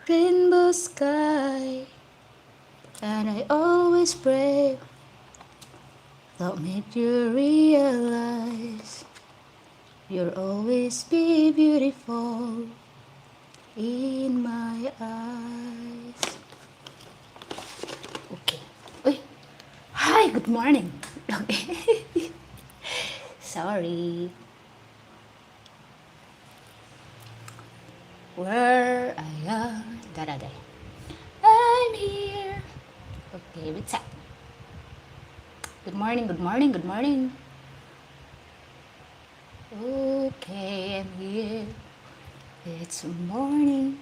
rainbow sky, and I always pray that make you realize you'll always be beautiful in my eyes. Okay. Uy! Hi! Good morning! Okay. Sorry. Where I am. Da-da-da. I'm here. Okay, what's up? Good morning, good morning, good morning. Okay, I'm here. It's morning.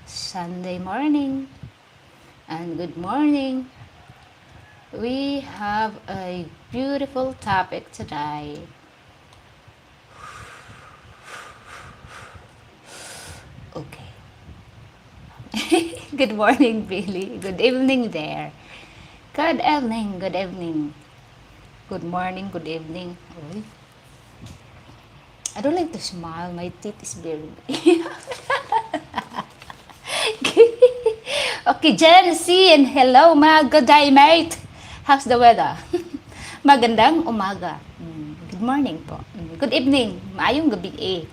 Sunday morning. And good morning. We have a beautiful topic today. Okay. Good morning, Billy. Good evening there. Good evening, good evening. Good morning, good evening. Uy. I don't like to smile. My teeth is very big. Okay, Jen, C, and hello, good day, mate. How's the weather? Magandang umaga. Good morning po. Good evening. Maayong gabi eh.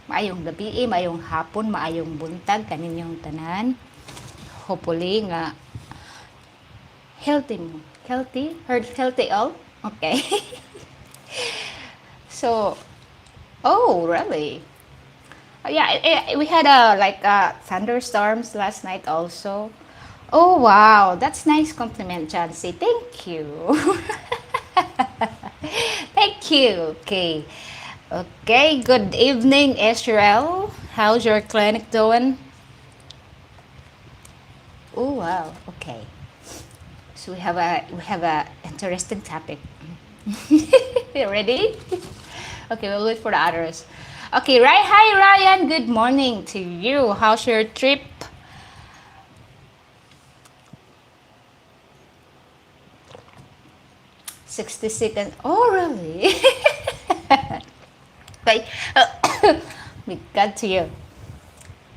Maayong gabi eh, maayong hapon, maayong buntag kaninyong tanan. Hopefully nga healthy mo. Healthy? Healthy all? Okay. So, oh, really? Yeah, we had thunderstorms last night also. Oh, wow. That's nice compliment, Jancy. Thank you. Thank you. Okay. Okay. Good evening, Israel. How's your clinic doing? Oh, wow. Okay. So we have a interesting topic. You ready? Okay, we'll wait for the others. Okay, right. Hi, Ryan. Good morning to you. How's your trip? 60 seconds. Oh, really? Wait. We got to you.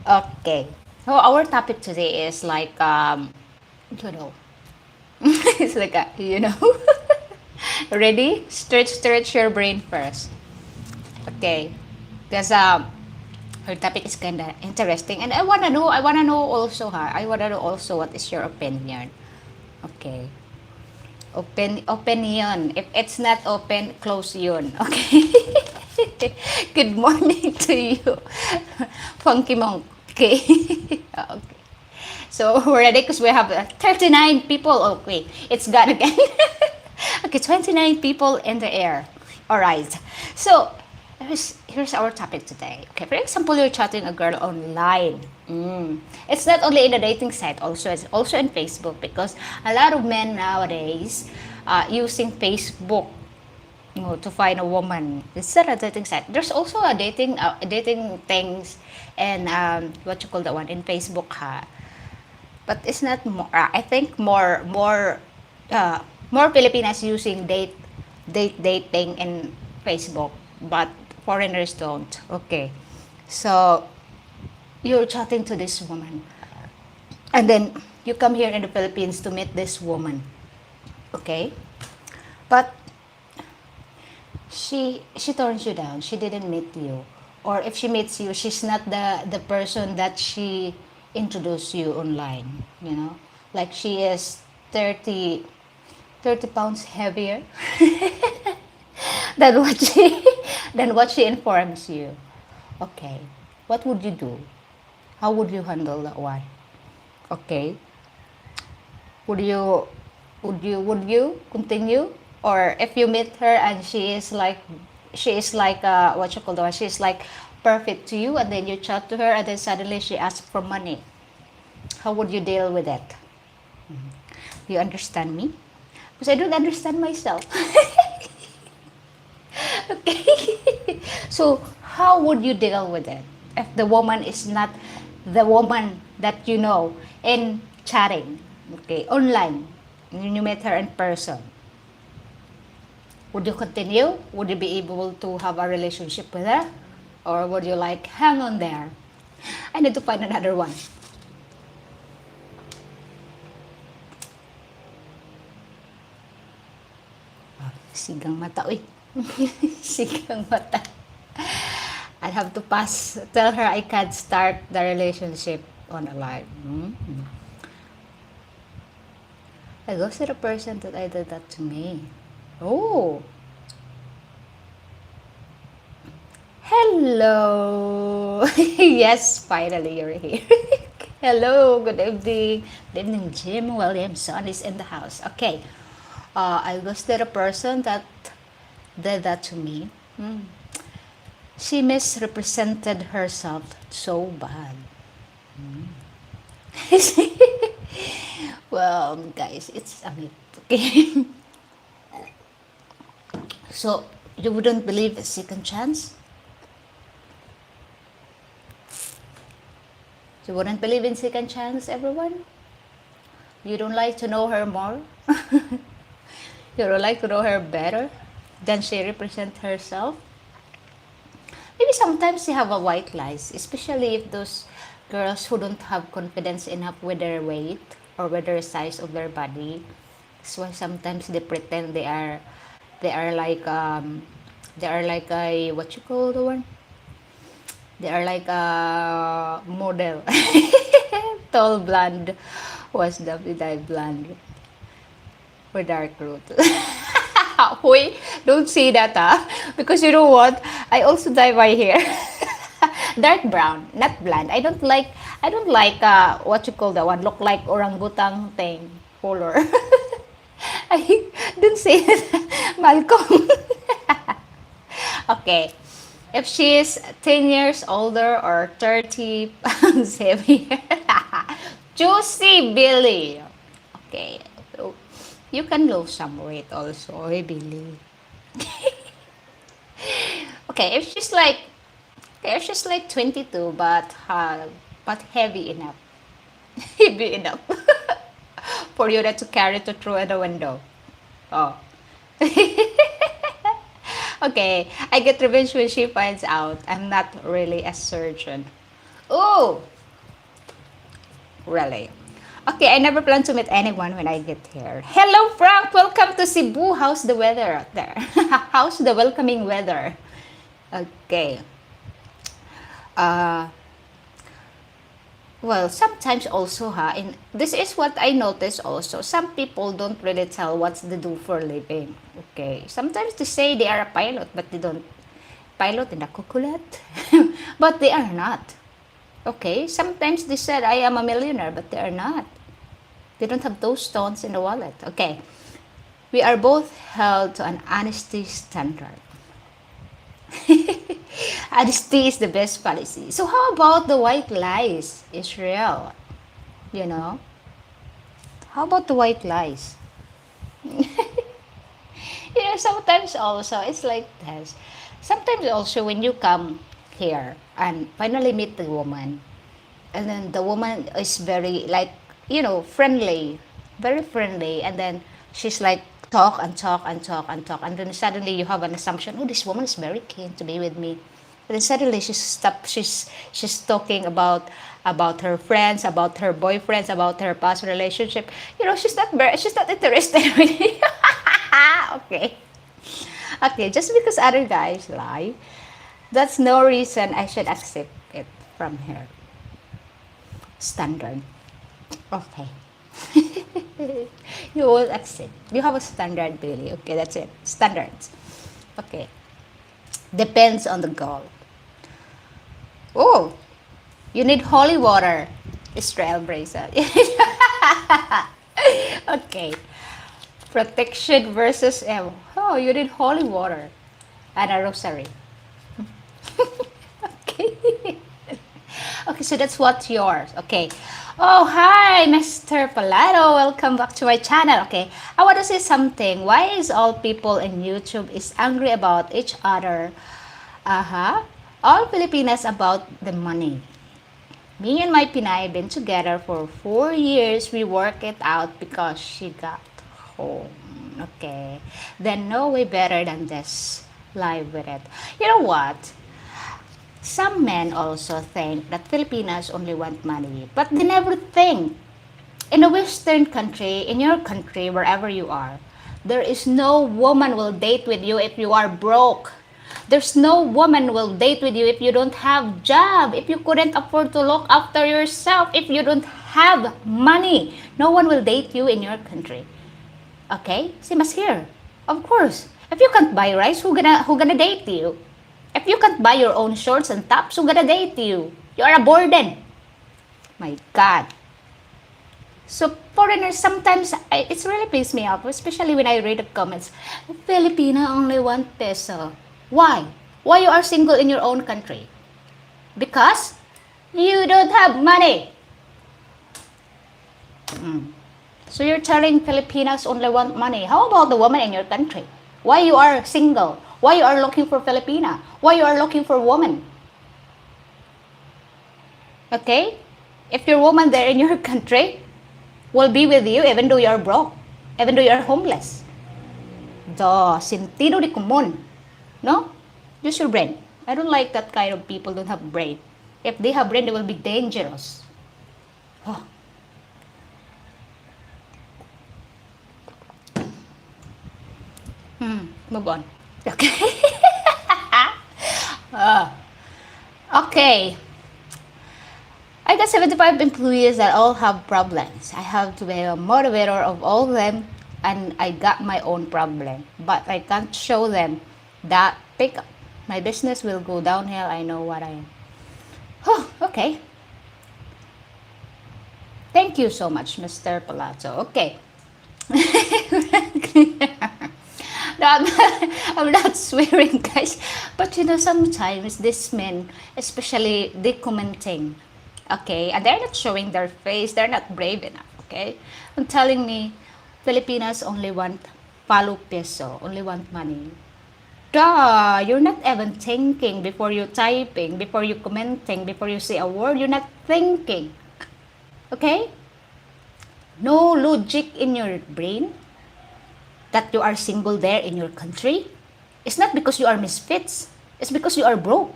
Okay. So our topic today is you know, it's like ready? Stretch your brain first. Okay. Because our topic is kind of interesting, and I wanna know also, I wanna know also what is your opinion. Okay. Opinion. If it's not open, close yun. Okay. Good morning to you, Funky Monk. Okay. Okay. So we're ready because we have 39 people. Okay, it's gone again. Okay, 29 people in the air. All right. So here's our topic today. Okay, for example, you're chatting a girl online. It's not only in the dating site, also it's also in Facebook, because a lot of men nowadays using Facebook, to find a woman. It's not a dating site. There's also a dating things, and what you call that one in Facebook, but it's not more. I think more Filipinas using dating in Facebook, but foreigners don't. Okay, so you're chatting to this woman, and then you come here in the Philippines to meet this woman. Okay, but she turns you down. She didn't meet you, or if she meets you, she's not the person that she introduced you online. Like she is 30 30 pounds heavier than what she than what she informs you. Okay, what would you do? How would you handle that one? Okay, would you would you continue, or if you meet her and she is like what you call that, she's like perfect to you, and then you chat to her and then suddenly she asks for money, how would you deal with it? Do you understand me? Because I don't understand myself. Okay. So how would you deal with it if the woman is not the woman that you know in chatting, okay, online, and you met her in person? Would you continue? Would you be able to have a relationship with her? Or would you like hang on there? I need to find another one. Sigang mata, uy. Sigang mata. I'd have to pass. Tell her I can't start the relationship on a live. I ghosted a person that I did that to me. Oh, hello. Yes, finally you're here. Hello, good evening. Good evening, Jim Williamson is in the house. Okay. I ghosted a person that did that to me. She misrepresented herself so bad. Well, guys, it's a myth. Okay. So, you wouldn't believe a second chance? You wouldn't believe in second chance, everyone? You don't like to know her more? You don't like to know her better than she represents herself? Maybe sometimes they have a white lies, especially if those girls who don't have confidence enough with their weight or with their size of their body. So sometimes they pretend they are like they are like a what you call the one? They are like a model. Tall blonde was the blonde or dark root. Hoy, don't say that because you know what? I also dye my hair. Dark brown, not blonde. I don't like what you call that one, look like orangutan thing color. I don't say it, Malcolm. Okay. If she is 10 years older or 30 pounds heavier. Juicy Billy. Okay. So you can lose some weight also, Billy. Okay, if she's like 22 but heavy enough. Heavy enough for you not to carry to through the window. Oh. Okay, I get revenge when she finds out I'm not really a surgeon. Oh, really? Okay, I never plan to meet anyone when I get here. Hello, Frank. Welcome to Cebu. How's the weather out there? How's the welcoming weather? Okay. Uh, well, sometimes also, in this is what I notice also. Some people don't really tell what they do for a living. Okay. Sometimes they say they are a pilot, but they don't pilot in a kukulat. But they are not. Okay. Sometimes they said I am a millionaire, but they are not. They don't have those stones in the wallet. Okay. We are both held to an honesty standard. Honesty is the best policy. So how about the white lies, Israel? You know? How about the white lies? Sometimes also it's like this. Sometimes also when you come here and finally meet the woman, and then the woman is very like friendly, very friendly, and then she's like talk and talk and talk and talk, and then suddenly you have an assumption, oh, this woman is very keen to be with me. But then suddenly she's talking about her friends, about her boyfriends, about her past relationship. She's not interested in me. Okay. Okay, just because other guys lie, that's no reason I should accept it from her. Standard. Okay. You will accept. You have a standard, Billy. Okay, that's it. Standards. Okay. Depends on the goal. Oh, you need holy water. Israel bracelet. Okay. Protection versus oh, you need holy water and a rosary. Okay. Okay, so that's what's yours. Okay. Oh, hi, Mr. Palado. Welcome back to my channel. Okay, I want to say something. Why is all people in YouTube is angry about each other? All Filipinas about the money. Me and my Pinay been together for 4 years. We work it out because she got home. Okay. Then no way better than this. Live with it. You know what? Some men also think that Filipinas only want money, but they never think. In a Western country, in your country, wherever you are, there is no woman will date with you if you are broke. There's no woman will date with you if you don't have job, if you couldn't afford to look after yourself, if you don't have money. No one will date you in your country. Okay? Same as here. Of course. If you can't buy rice, who gonna date you? If you can't buy your own shorts and tops, who gonna date you? You are a burden. My God. So foreigners sometimes, it's really pisses me off, especially when I read the comments. Filipina only 1 peso. Why? Why you are single in your own country? Because you don't have money. So you're telling Filipinas only want money. How about the woman in your country? Why you are single? Why you are looking for Filipina? Why you are looking for woman? Okay? If your woman there in your country will be with you even though you're broke, even though you're homeless. The sentido de común. No? Use your brain. I don't like that kind of people don't have brain. If they have brain, they will be dangerous. Oh. Move on. Okay. Okay. I got 75 employees that all have problems. I have to be a motivator of all of them, and I got my own problem. But I can't show them that pickup. My business will go downhill. I know what I am. Oh, okay. Thank you so much, Mr. Palazzo. Okay. No, I'm not swearing, guys. But you know, sometimes these men, especially they commenting, okay, and they're not showing their face, they're not brave enough, okay? I'm telling me, Filipinas only want palo peso, only want money. Duh, you're not even thinking before you typing, before you commenting, before you say a word, you're not thinking. Okay? No logic in your brain that you are single there in your country. It's not because you are misfits. It's because you are broke.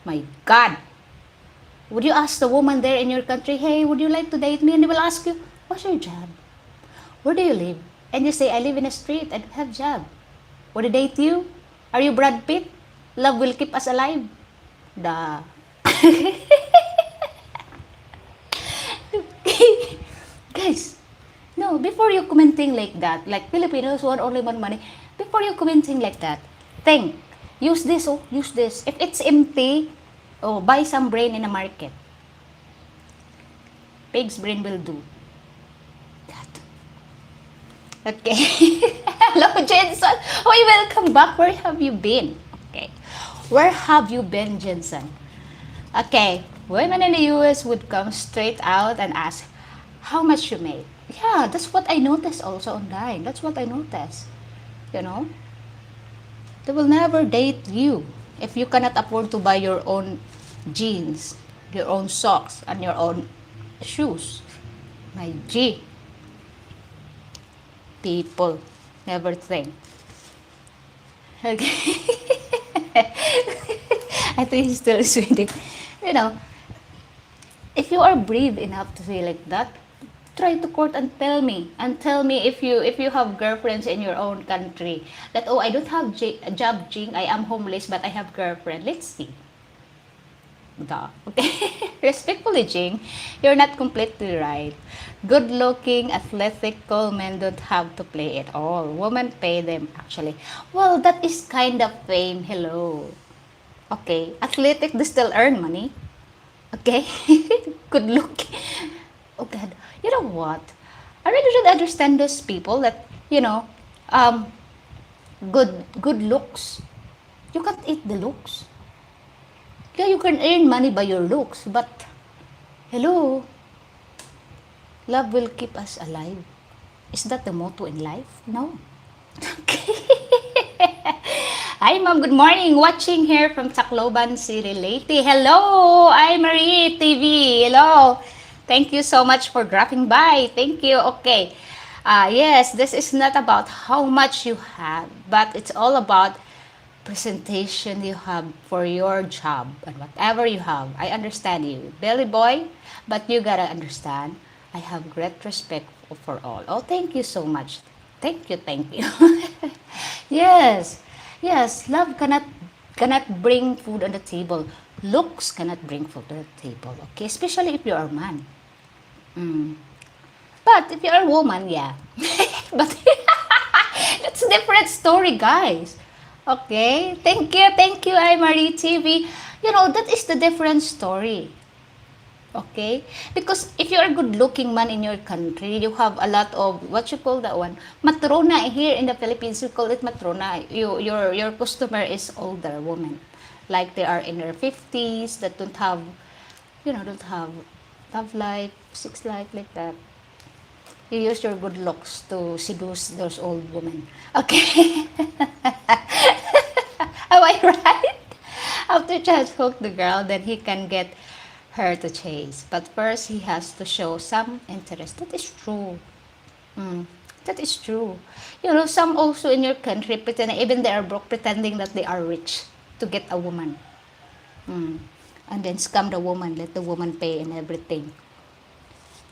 My God. Would you ask the woman there in your country, hey, would you like to date me? And they will ask you, what's your job? Where do you live? And you say, I live in a street. I don't have job. Would they date you? Are you Brad Pitt? Love will keep us alive. Duh. Guys, no, before you commenting like that, like Filipinos want only want money, before you commenting like that, think, use this, oh, use this. If it's empty, oh, buy some brain in the market. Pig's brain will do that. Okay. Hello, Jensen. Oh, welcome back. Where have you been? Okay. Where have you been, Jensen? Okay. Women in the US would come straight out and ask, how much you made? Yeah, that's what I noticed also online. That's what I noticed. You know? They will never date you if you cannot afford to buy your own jeans, your own socks, and your own shoes. My G. People never think. Okay. I think he's still sweating. You know, if you are brave enough to say like that, try to court and tell me if you have girlfriends in your own country that, oh, I don't have a job, Jing, I am homeless but I have girlfriend. Let's see. Duh. Okay. Respectfully, Jing, you're not completely right. Good looking, athletical men don't have to play at all. Women pay them actually. Well, that is kind of fame. Hello. Okay. Athletic, they still earn money. Okay. Good looking. Oh God. You know what? I really don't understand those people that, you know, good looks. You can't eat the looks. Yeah, you can earn money by your looks, but hello, love will keep us alive. Is that the motto in life? No. Okay. Hi, Mom. Good morning. Watching here from Tacloban City, Leyte. Hello. I'm Marie TV. Hello. Thank you so much for dropping by. Thank you. Okay. Yes, this is not about how much you have, but it's all about presentation you have for your job and whatever you have. I understand you, Billy boy, but you gotta understand, I have great respect for all. Oh, thank you so much. Thank you, thank you. Yes, yes, love cannot bring food on the table. Looks cannot bring food to the table, okay? Especially if you are a man. Mm. But if you're a woman, yeah. But that's a different story, guys. Okay? Thank you, I Marie TV. You know, that is the different story. Okay? Because if you're a good-looking man in your country, you have a lot of, what you call that one? Matrona. Here in the Philippines, you call it matrona. Your customer is older woman. Like they are in their 50s, that don't have, don't have love life, sex life, like that. You use your good looks to seduce those old women. Okay. Am I right? After just hook the girl, then he can get her to chase. But first, he has to show some interest. That is true. Mm, that is true. You know, some also in your country pretend, even they are broke, pretending that they are rich to get a woman. Mm. And then scam the woman, let the woman pay and everything.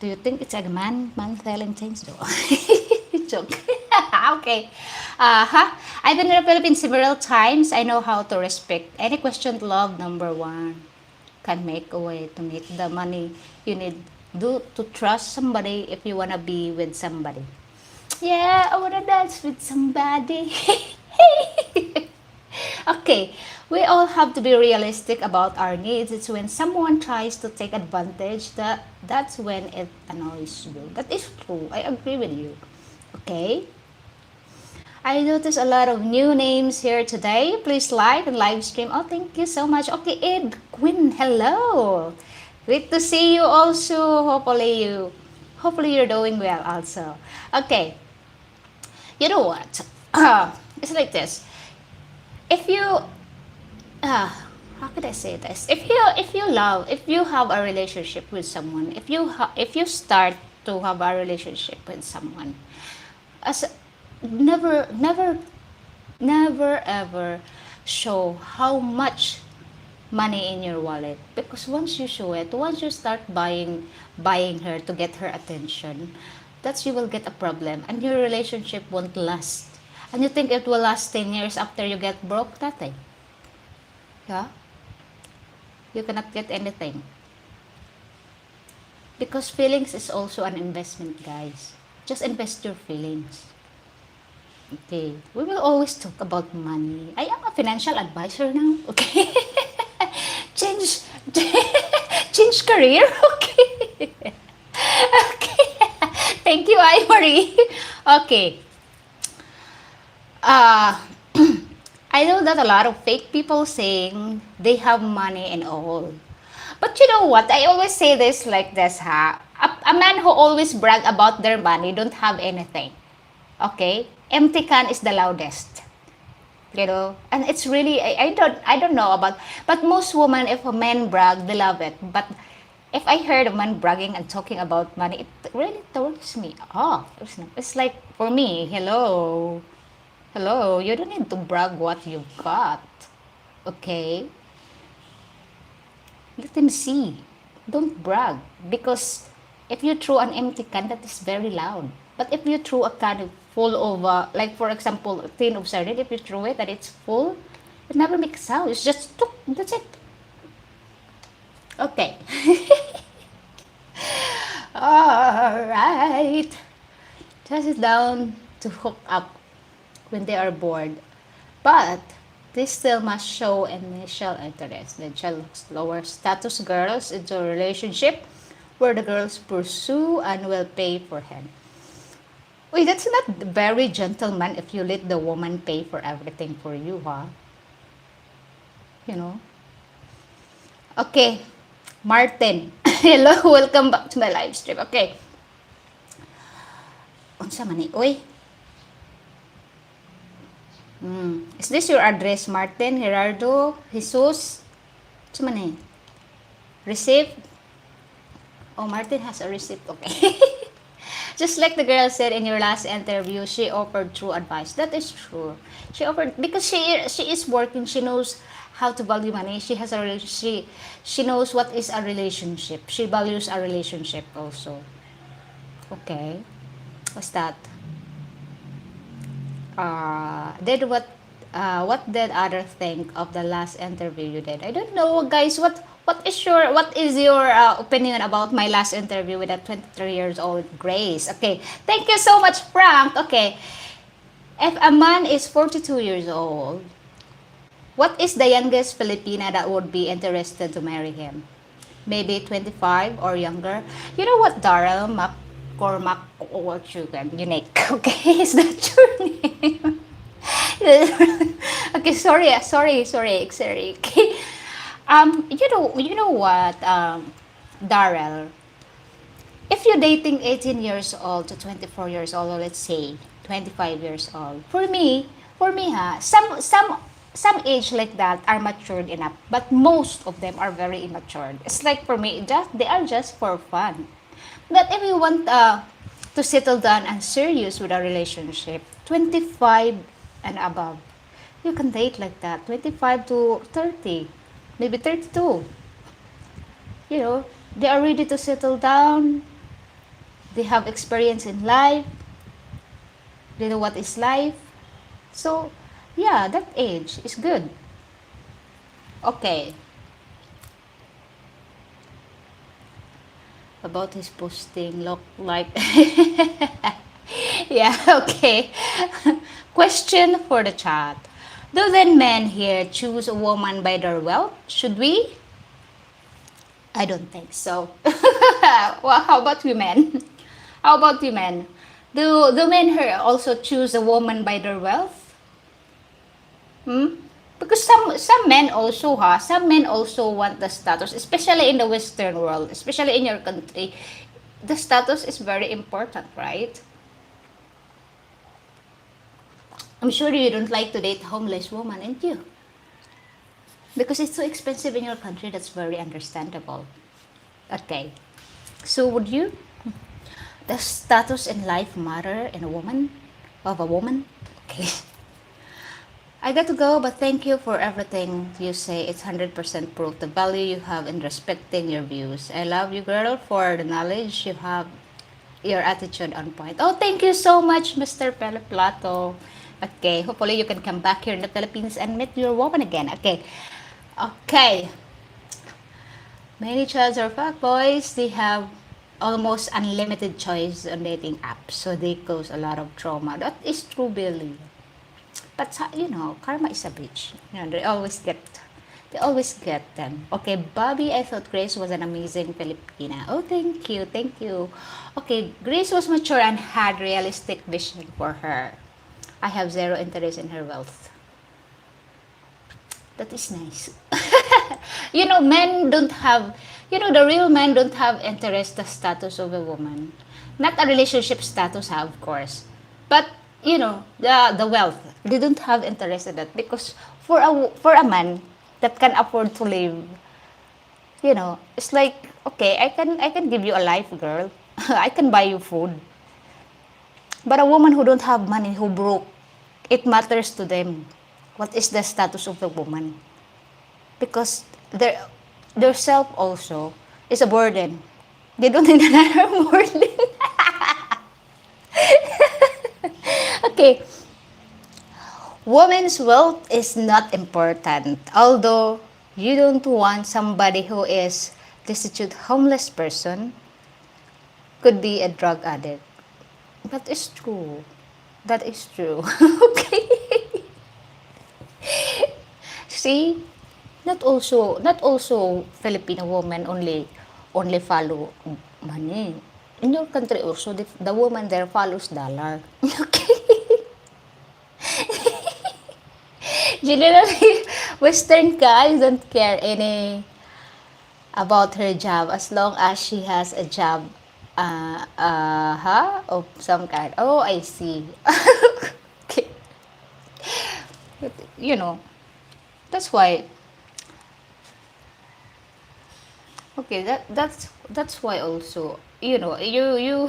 Do you think it's a man telling things though? Joke. Okay. I've been in the Philippines several times. I know how to respect. Any question, love, number one. Can make a way to make the money you need. Do to trust somebody if you wanna be with somebody. Yeah, I wanna dance with somebody. Okay, we all have to be realistic about our needs. It's when someone tries to take advantage that's when it annoys you. That is true. I agree with you. Okay? I noticed a lot of new names here today. Please like and live stream. Oh, thank you so much. Okay, Ed Quinn, hello. Great to see you also. Hopefully you're doing well also. Okay. You know what? It's like this. If you how could I say this? If you have a relationship with someone, if you start to have a relationship with someone, as never never ever show how much money in your wallet, because once you show it, once you start buying her to get her attention, that's you will get a problem and your relationship won't last. And you think it will last 10 years after you get broke? Nothing. Yeah? You cannot get anything. Because feelings is also an investment, guys. Just invest your feelings. Okay. We will always talk about money. I am a financial advisor now. Okay. change, change career. Okay. Okay. Thank you, I Marie. Okay. I know that a lot of fake people saying they have money and all. But you know what? I always say this like this, ha? A man who always brag about their money don't have anything. Okay? Empty can is the loudest. You know? And it's really, I don't know about, but most women, if a man brag, they love it. But if I heard a man bragging and talking about money, it really turns me off. It's like, for me, hello. Hello, you don't need to brag what you've got. Okay? Let them see. Don't brag. Because if you throw an empty can, that is very loud. But if you throw a can full of, like for example, a tin of sardine, if you throw it and it's full, it never makes sound. It's just, that's it. Okay. Alright. Just sit down to hook up when they are bored. But they still must show initial interest. The child looks lower status girls into a relationship where the girls pursue and will pay for him. Wait, that's not very gentleman if you let the woman pay for everything for you, huh? You know? Okay, Martin. Hello, welcome back to my live stream. Okay. Unsa man ni? Uy. Is this your address, Martin, Gerardo, Jesus? Unsa man ni? Receipt? Oh, Martin has a receipt. Okay. Just like the girl said in your last interview, she offered true advice. That is true. She offered because she is working. She knows how to value money. She has a she knows what is a relationship. She values a relationship also. Okay, what's that? Did what did other think of the last interview you did? I don't know, guys. What is your opinion about my last interview with a 23 years old Grace? Okay, thank you so much, Frank. Okay, if a man is 42 years old, what is the youngest Filipina that would be interested to marry him? Maybe 25 or younger. You know what, Daryl McCormack or Sugan? Unique. Okay, is that your name? Okay, sorry. Okay. You know what, Darrell? If you're dating 18 years old to 24 years old, or let's say 25 years old, for me, some age like that are matured enough, but most of them are very immature. It's like for me, just they are just for fun. But if you want to settle down and serious with a relationship, 25 and above, you can date like that. 25 to 30, maybe 32. You know, they are ready to settle down. They have experience in life. They know what is life. So, yeah, that age is good. Okay. About his posting, look like. Yeah, okay. Question for the chat. Do then men here choose a woman by their wealth? Should we? I don't think so. Well, how about women? How about women? Do men here also choose a woman by their wealth? Hmm? Because some men also want the status, especially in the Western world, especially in your country. The status is very important, right? I'm sure you don't like to date homeless woman, ain't you? Because it's so expensive in your country, that's very understandable. Okay. So would you? Does status in life matter in a woman? Of a woman? Okay. I got to go, but thank you for everything you say. It's 100% proof the value you have in respecting your views. I love you, girl, for the knowledge you have, your attitude on point. Oh, thank you so much, Mr. Pelaplato. Okay, hopefully you can come back here in the Philippines and meet your woman again. Okay. Okay. Many childs or fuckboys, they have almost unlimited choice on dating apps, so they cause a lot of trauma. That is true, Billy. But you know, karma is a bitch. You know, they always get them. Okay, Bobby, I thought Grace was an amazing Filipina. Oh, thank you. Okay, Grace was mature and had realistic vision for her. I have zero interest in her wealth. That is nice. You know, men don't have, you know, the real men don't have interest the status of a woman. Not a relationship status, of course. But, you know, the wealth. They don't have interest in that because for a man that can afford to live, you know, it's like, okay, I can give you a life, girl. I can buy you food. But a woman who don't have money, who broke, it matters to them. What is the status of the woman? Because their self also is a burden. They don't need another burden. Okay, woman's wealth is not important. Although you don't want somebody who is destitute, homeless person, could be a drug addict. That is true. That is true. Okay. See, not also Filipino women only follow money. In your country also, the woman there follows dollar. Okay. Generally, Western guys don't care any about her job as long as she has a job of some kind. Oh, I see. Okay. You know, that's why Okay, that's why also, you you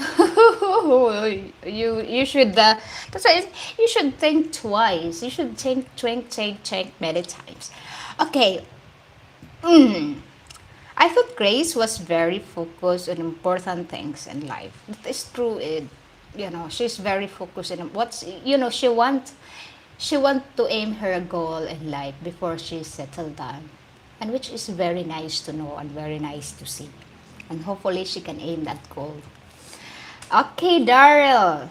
should, that's why you should think twice. You should think many times. Okay. I thought Grace was very focused on important things in life. That is true. She's very focused on what's, she want to aim her goal in life before she settled down, and which is very nice to know and very nice to see. And hopefully she can aim that goal. Okay, Daryl.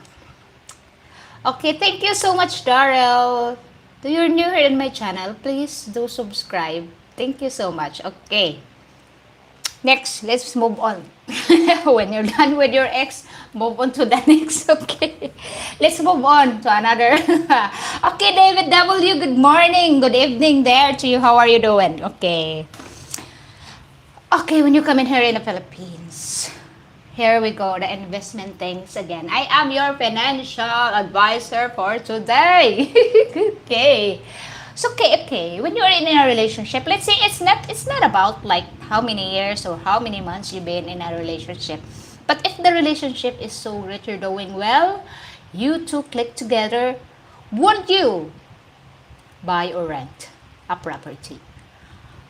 Okay, thank you so much, Daryl. Do you're new here in my channel, please do subscribe. Thank you so much. Okay. Next, let's move on. When you're done with your ex, move on to the next. Okay. Let's move on to another. Okay, David W. Good morning. Good evening there to you. How are you doing? Okay. Okay, when you come in here in the Philippines, here we go, the investment things again. I am your financial advisor for today. Okay. So, okay. When you're in a relationship, let's say it's not about like how many years or how many months you've been in a relationship. But if the relationship is so great, you're doing well, you two click together, would you buy or rent a property?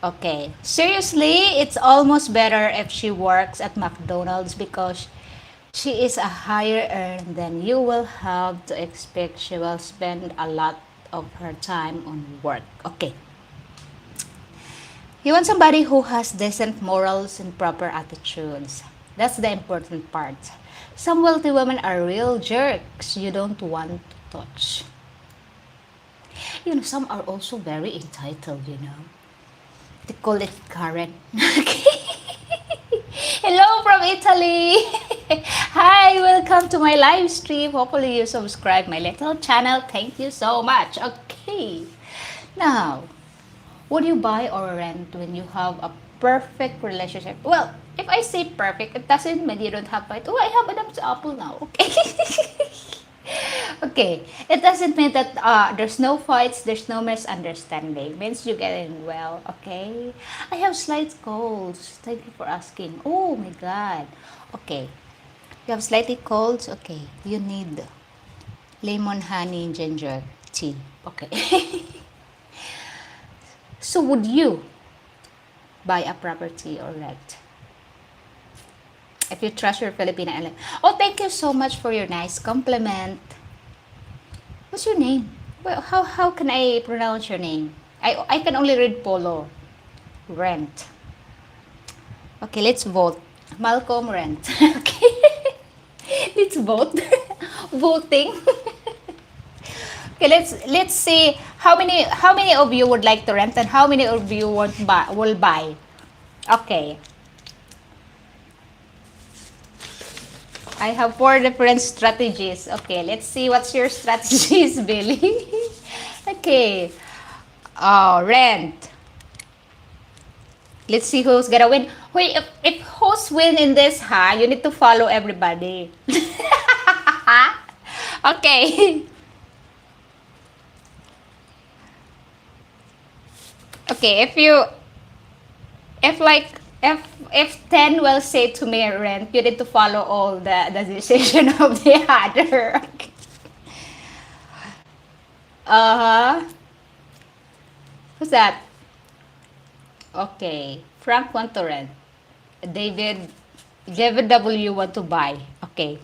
Okay, seriously, it's almost better if she works at McDonald's because she is a higher earner than you will have to expect she will spend a lot of her time on work. Okay. You want somebody who has decent morals and proper attitudes. That's the important part. Some wealthy women are real jerks you don't want to touch. Some are also very entitled. They call it Karen. Hello from Italy. Hi, welcome to my live stream. Hopefully you subscribe my little channel. Thank you so much. Okay. Now, would you buy or rent when you have a perfect relationship? Well, if I say perfect, it doesn't mean you don't have fight. Oh, I have Adam's apple now. Okay. Okay, it doesn't mean that there's no fights, there's no misunderstanding. It means you get in well, okay? I have slight colds. Thank you for asking. Oh my God. Okay, you have slightly colds. Okay, you need lemon, honey, ginger tea. Okay. So would you buy a property or rent? If you trust your Filipina and oh, thank you so much for your nice compliment. What's your name? Well, how can I pronounce your name? I can only read Polo. Rent. Okay, let's vote. Malcolm Rent. Okay. Let's vote. Voting. Okay, let's see how many of you would like to rent and how many of you will buy. Okay. I have 4 different strategies. Okay, let's see what's your strategies, Billy. Okay. Oh, rent. Let's see who's gonna win. Wait, if hosts win in this, you need to follow everybody. Okay. Okay, if 10 will say to me rent, you need to follow all the decision of the other. Okay. Who's that? Okay. Frank want to rent. David W want to buy. Okay.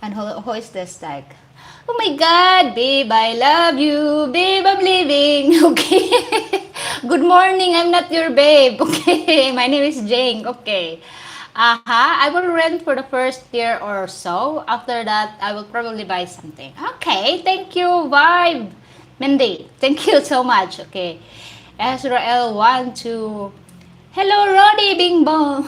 And who is this tag? Oh my God, babe, I love you. Babe, I'm leaving. Okay. Good morning, I'm not your babe. Okay. My name is Jane. Okay. I will rent for the first year or so. After that, I will probably buy something. Okay. Thank you, Vibe. Mindy, thank you so much. Okay. Ezrael 1, 2. Hello, Roddy Bing Bong.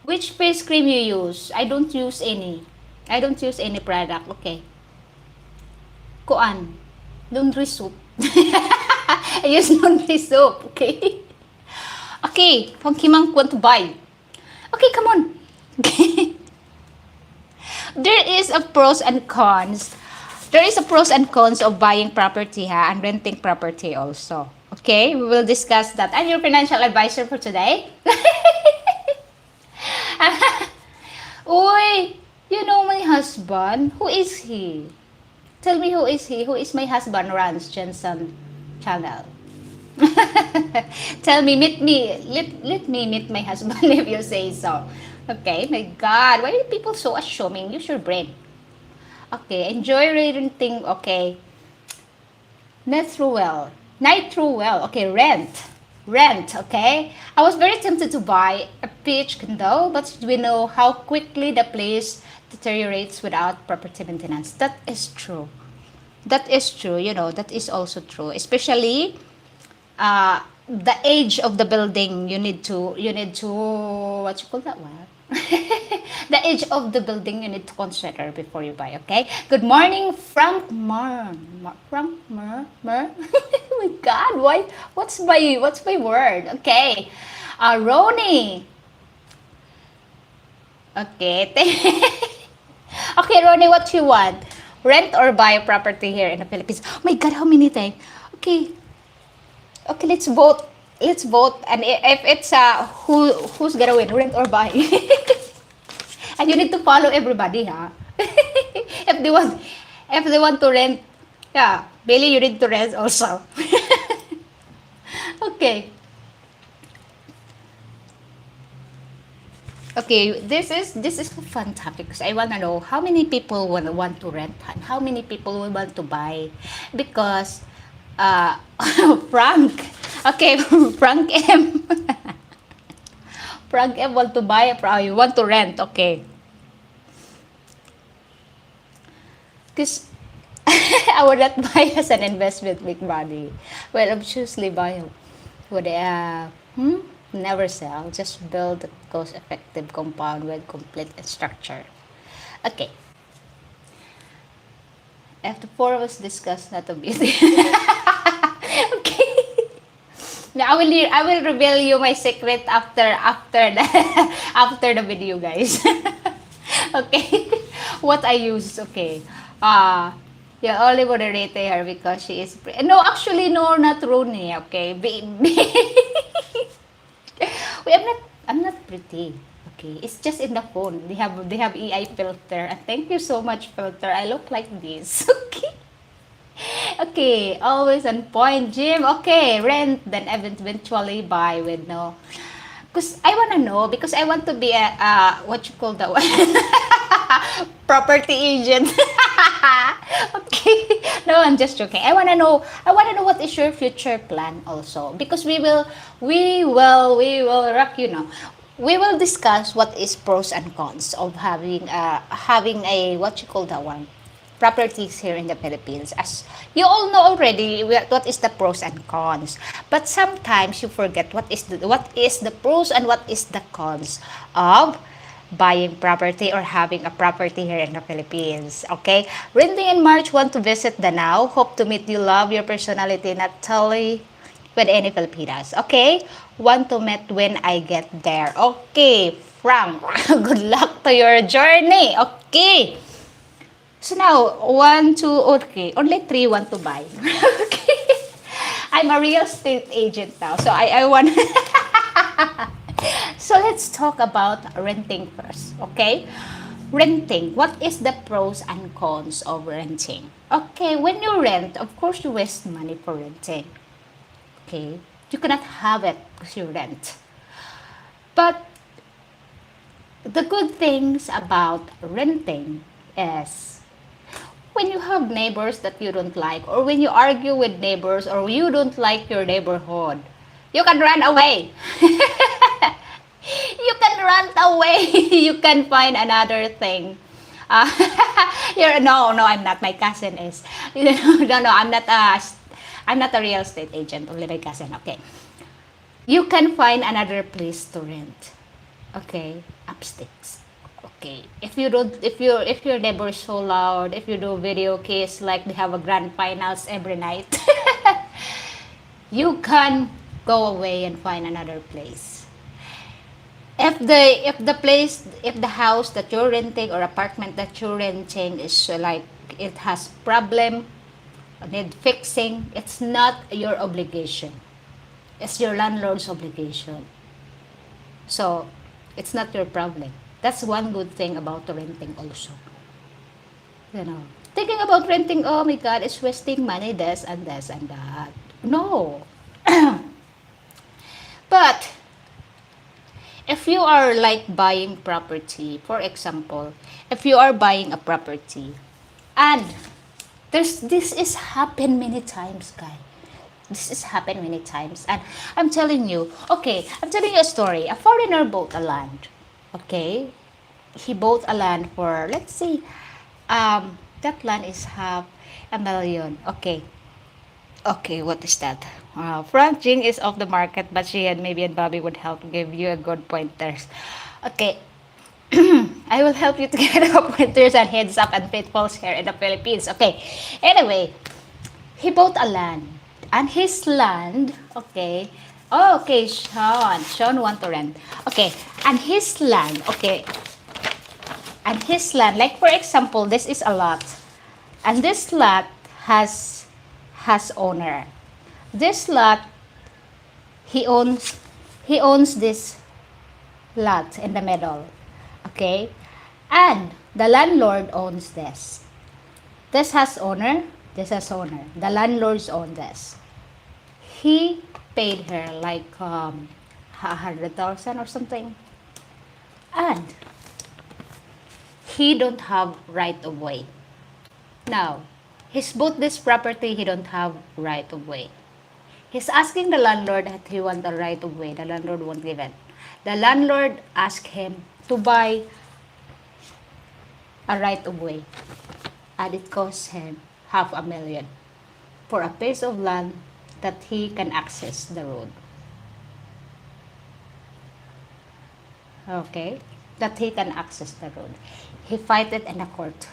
Which face cream you use? I don't use any. I don't use any product. Okay. Kuan. Laundry soap. I use laundry soap. Okay. Okay. Funky Monk want to buy. Okay, come on. Okay. There is a pros and cons There is a pros and cons of buying property ha, and renting property also. Okay, we will discuss that. I'm your financial advisor for today. Uy, you know my husband? Who is he? Tell me who is he? Who is my husband? Rance Jensen channel. Tell me, meet me. Let me meet my husband if you say so. Okay, my God, why are people so assuming? Use your brain. Okay, enjoy renting. Okay, net through well. Night through well. Okay, rent. Rent, okay? I was very tempted to buy a beach condo, but we know how quickly the place deteriorates without property maintenance. That is true. That is true, that is also true. Especially the age of the building, you need to what you call that one? The age of the building you need to consider before you buy, okay? Good morning, Frank Mar. Frank Mar. Oh my God, why? What's my word? Okay, Ronnie. Okay, okay, Ronnie, what you want? Rent or buy a property here in the Philippines? Oh my God, how many times? Okay, okay, let's vote. Let's vote, and if it's who's gonna win, rent or buy? And you need to follow everybody, ha? if they want, if they want to rent, yeah, Bailey, you need to rent also. Okay, okay, this is a fun topic because I wanna know how many people want to rent and how many people will want to buy, because Frank, okay, Frank M. Frank M want to buy, you want to rent, okay. Because I would not buy as an investment, big money. Well, obviously buy would never sell. Just build a cost-effective compound with complete structure. Okay. After four of us discuss not to be. Okay. Now I will reveal you my secret after the after the video, guys. Okay. What I use, okay. Yeah, only moderate her because she is no, actually no, not Rooney, okay. Wait, I'm not pretty. Okay, it's just in the phone. They have AI filter. And thank you so much, filter. I look like this. Okay. Okay, always on point, Jim. Okay, rent, then eventually buy with no. Because I wanna know, because I want to be a what you call that one? Property agent. Okay. No, I'm just joking. I wanna know what is your future plan also, because we will rock, we will discuss what is pros and cons of having a what you call that one, properties here in the Philippines. As you all know already, what is the pros and cons. But sometimes you forget what is the pros and what is the cons of buying property or having a property here in the Philippines. Okay? Renting in March, want to visit Danao. Hope to meet you. Love your personality, Natalie, with any Filipinas. Okay? Want to meet when I get there. Okay, Frank. Good luck to your journey. Okay. So now, 1, 2, okay. Only 3 want to buy. Okay. I'm a real estate agent now. So I want... So let's talk about renting first. Okay? Renting. What is the pros and cons of renting? Okay, when you rent, of course you waste money for renting. Okay? You cannot have it because you rent. But the good things about renting is when you have neighbors that you don't like, or when you argue with neighbors, or you don't like your neighborhood, you can run away. You can run away. You can find another thing. Uh, no, I'm not. My cousin is. No, I'm not. I'm not a real estate agent. Only my cousin. Okay. You can find another place to rent. Okay, upsticks. Okay, if your neighbor is so loud, if you do video case like they have a grand finals every night, you can go away and find another place. If the house that you're renting or apartment that you're renting is like it has problem, need fixing, it's not your obligation. It's your landlord's obligation. So, it's not your problem. That's one good thing about renting also. You know, thinking about renting, oh my God, it's wasting money, this and this and that. No. But, if you are like buying property, for example, if you are buying a property, and this is happened many times, guys. This has happened many times. And I'm telling you, okay, I'm telling you a story. A foreigner bought a land. Okay? He bought a land for, let's say, that land is $500,000. Okay. Okay, what is that? Frank Jing is off the market, but she and maybe and Bobby would help give you a good pointers. Okay. I will help you to get up pointers and heads up and pitfalls here in the Philippines. Okay. Anyway, he bought a land. And his land, okay. Oh, okay, Sean. Sean want to rent. Okay. And his land, okay. And his land, like for example, this is a lot. And this lot has owner. This lot, he owns this lot in the middle. Okay? And the landlord owns this. This has owner. This has owner. The landlords own this. He paid her like 100,000 or something, and he don't have right of way. Now, he's bought this property. He don't have right of way. He's asking the landlord that he want a right of way. The landlord won't give it. The landlord asked him to buy a right of way, and it cost him $500,000 for a piece of land that he can access the road. Okay? That he can access the road. He fight it in the court.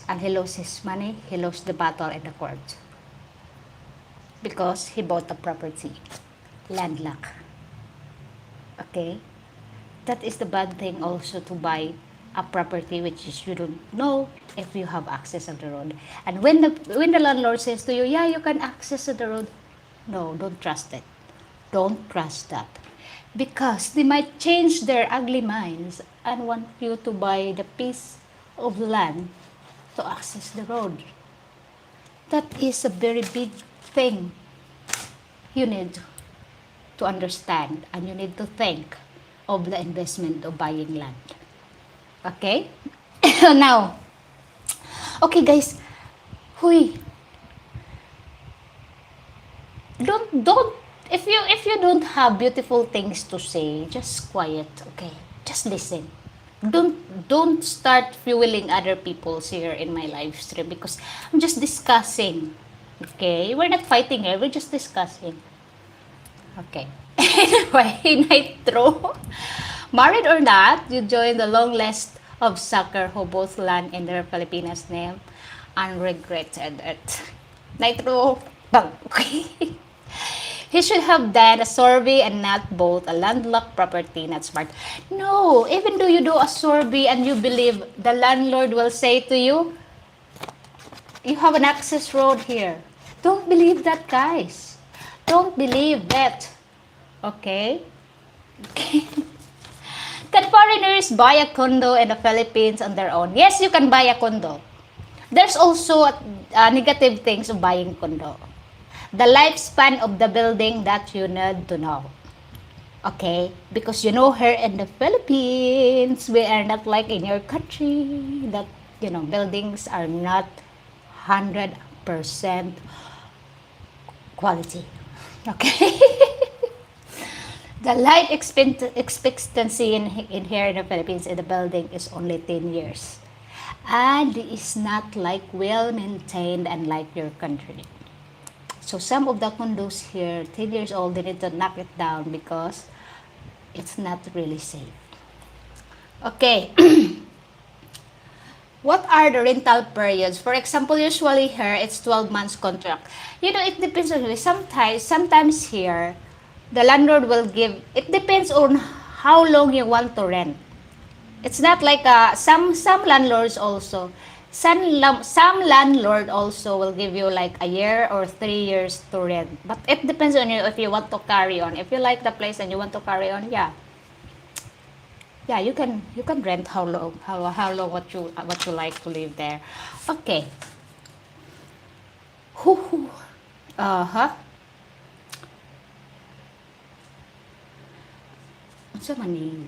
And he lost his money. He lost the battle in the court. Because he bought the property. Landlocked. Okay? That is the bad thing also to buy a property which is you don't know if you have access to the road. And when the landlord says to you, yeah, you can access to the road, no, don't trust it. Don't trust that. Because they might change their ugly minds and want you to buy the piece of land to access the road. That is a very big thing you need to understand, and you need to think of the investment of buying land. Okay? Now, okay guys, don't if you don't have beautiful things to say, just quiet, okay? Just listen. Don't start fueling other people's here in my live stream, because I'm just discussing. Okay? We're not fighting here, we're just discussing. Okay. Anyway, Nitro. Married or not, you join the long list of sucker who both land in their Filipinas name and regretted it. Nitro. Okay. He should have done a survey and not bought a landlocked property, not smart. No, even though you do a survey and you believe the landlord will say to you, you have an access road here. Don't believe that, guys. Don't believe that. Okay? Okay. Can foreigners buy a condo in the Philippines on their own? Yes, you can buy a condo. There's also negative things of buying condo. The lifespan of the building that you need to know. Okay? Because you know, here in the Philippines, we are not like in your country that, you know, buildings are not 100% quality. Okay? The life expectancy in here in the Philippines in the building is only 10 years. And it's not like well maintained and like your country. So some of the condos here, 10 years old, they need to knock it down because it's not really safe. Okay. What are the rental periods? For example, usually here, it's 12 months contract. You know, it depends on you. Sometimes here, the landlord will give, it depends on how long you want to rent. It's not like some landlords also, Some landlord also will give you like a year or 3 years to rent. But it depends on you if you want to carry on. If you like the place and you want to carry on, yeah. Yeah, you can rent how long what you like to live there. Okay. Whew. Uh-huh. Unsa man ni?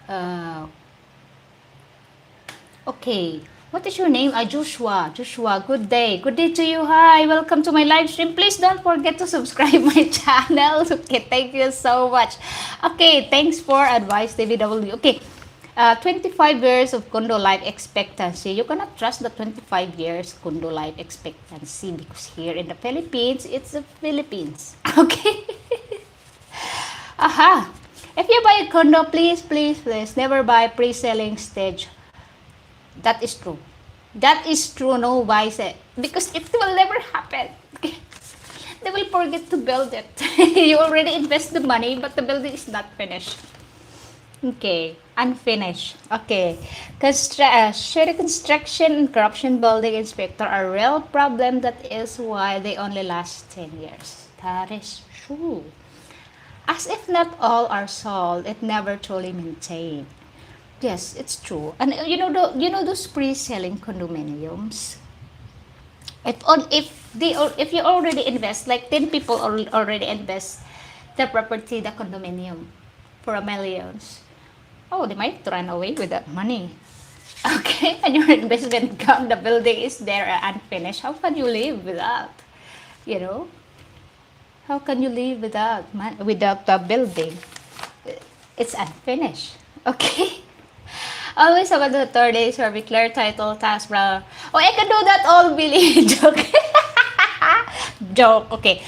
Uh, Okay. What is your name? Joshua. Joshua, good day. Good day to you. Hi. Welcome to my live stream. Please don't forget to subscribe my channel. Okay, thank you so much. Okay, thanks for advice, DBW. Okay. 25 years of condo life expectancy. You cannot trust the 25 years condo life expectancy because here in the Philippines, it's the Philippines. Okay. Aha. If you buy a condo, please, never buy pre-selling stage. That is true. That is true. No buys it because it will never happen. They will forget to build it. You already invest the money, but the building is not finished. Okay, unfinished. Okay, shady construction and corruption building inspector are real problem. That is why they only last 10 years. That is true. As if not all are sold, it never truly maintained. Yes, it's true. And those pre-selling condominiums. If you already invest like 10 people already invest the property, the condominium for a millions. Oh, they might run away with that money. Okay, and your investment gone, the building is there unfinished. How can you live without? You know, how can you live without the building? It's unfinished. Okay. Always about the third day survey, clear title, tax, blah. Oh, I can do that all, Billy. Joke. Joke. Okay.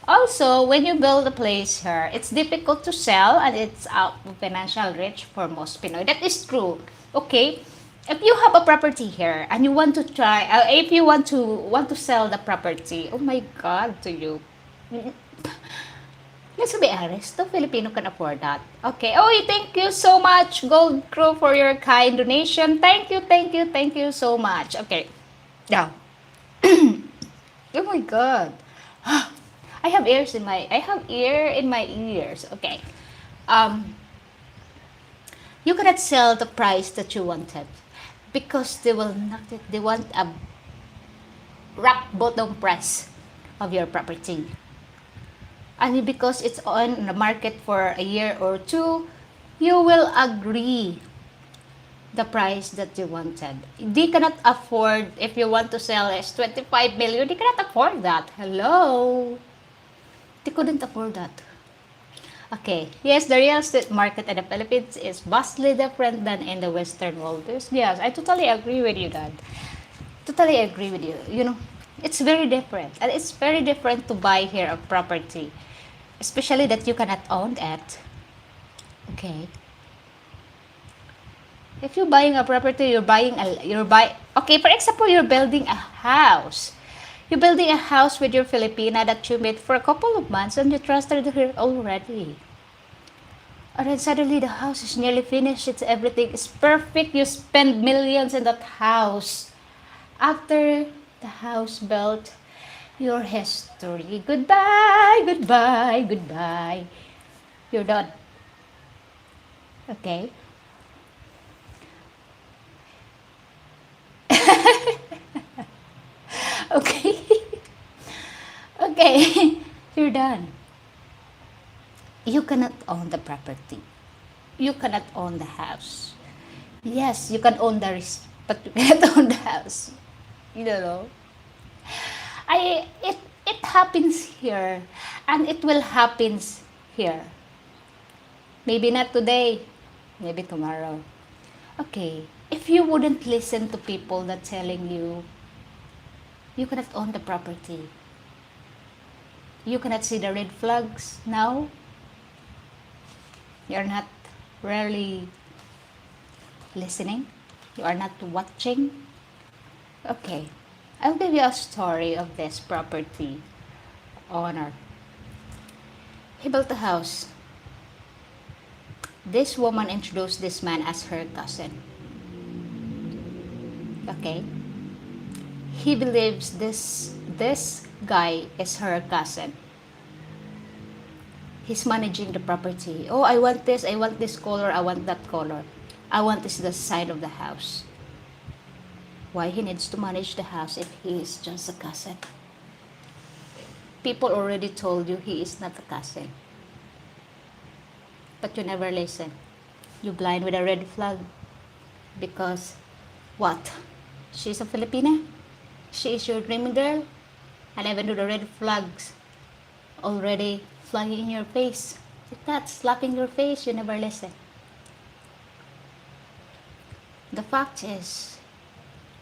Also, when you build a place here, it's difficult to sell and it's out of financial reach for most Pinoy. That is true. Okay. If you have a property here and you want to try, if you want to sell the property, oh my God, to you. Let's be honest, no Filipino can afford that. Okay. Oh, thank you so much, Gold Crew, for your kind donation. Thank you so much. Okay. Now. Oh my God. I have ear in my ears. Okay. You cannot sell the price that you wanted because they will not. They want a rock bottom price of your property. And because it's on the market for a year or two, you will agree the price that you wanted. They cannot afford, if you want to sell as 25 million, they cannot afford that. Hello? They couldn't afford that. Okay. Yes, the real estate market in the Philippines is vastly different than in the Western world. Yes, I totally agree with you, Dad. Totally agree with you. It's very different. And it's very different to buy here a property. Especially that you cannot own it. Okay. If you're buying a property, okay, for example, you're building a house. You're building a house with your Filipina that you met for a couple of months and you trusted her already. And then suddenly the house is nearly finished. Everything is perfect. You spend millions in that house. After the house built, your history. Goodbye, goodbye, goodbye. You're done. Okay? Okay. Okay. You're done. You cannot own the property. You cannot own the house. Yes, you can own the risk, but you cannot own the house. You don't know. It happens here and it will happen here. Maybe not today, maybe tomorrow. Okay, if you wouldn't listen to people that telling you cannot own the property, you cannot see the red flags now, you're not really listening, you are not watching. Okay, I'll give you a story of this property owner. He built a house. This woman introduced this man as her cousin. Okay? He believes this guy is her cousin. He's managing the property. Oh, I want this color, I want that color. I want this the side of the house. Why he needs to manage the house if he is just a cousin? People already told you he is not a cousin. But you never listen. You blind with a red flag. Because, what? She's a Filipina? She is your dream girl? And even though the red flags already flying in your face, if that's slapping your face, you never listen. The fact is,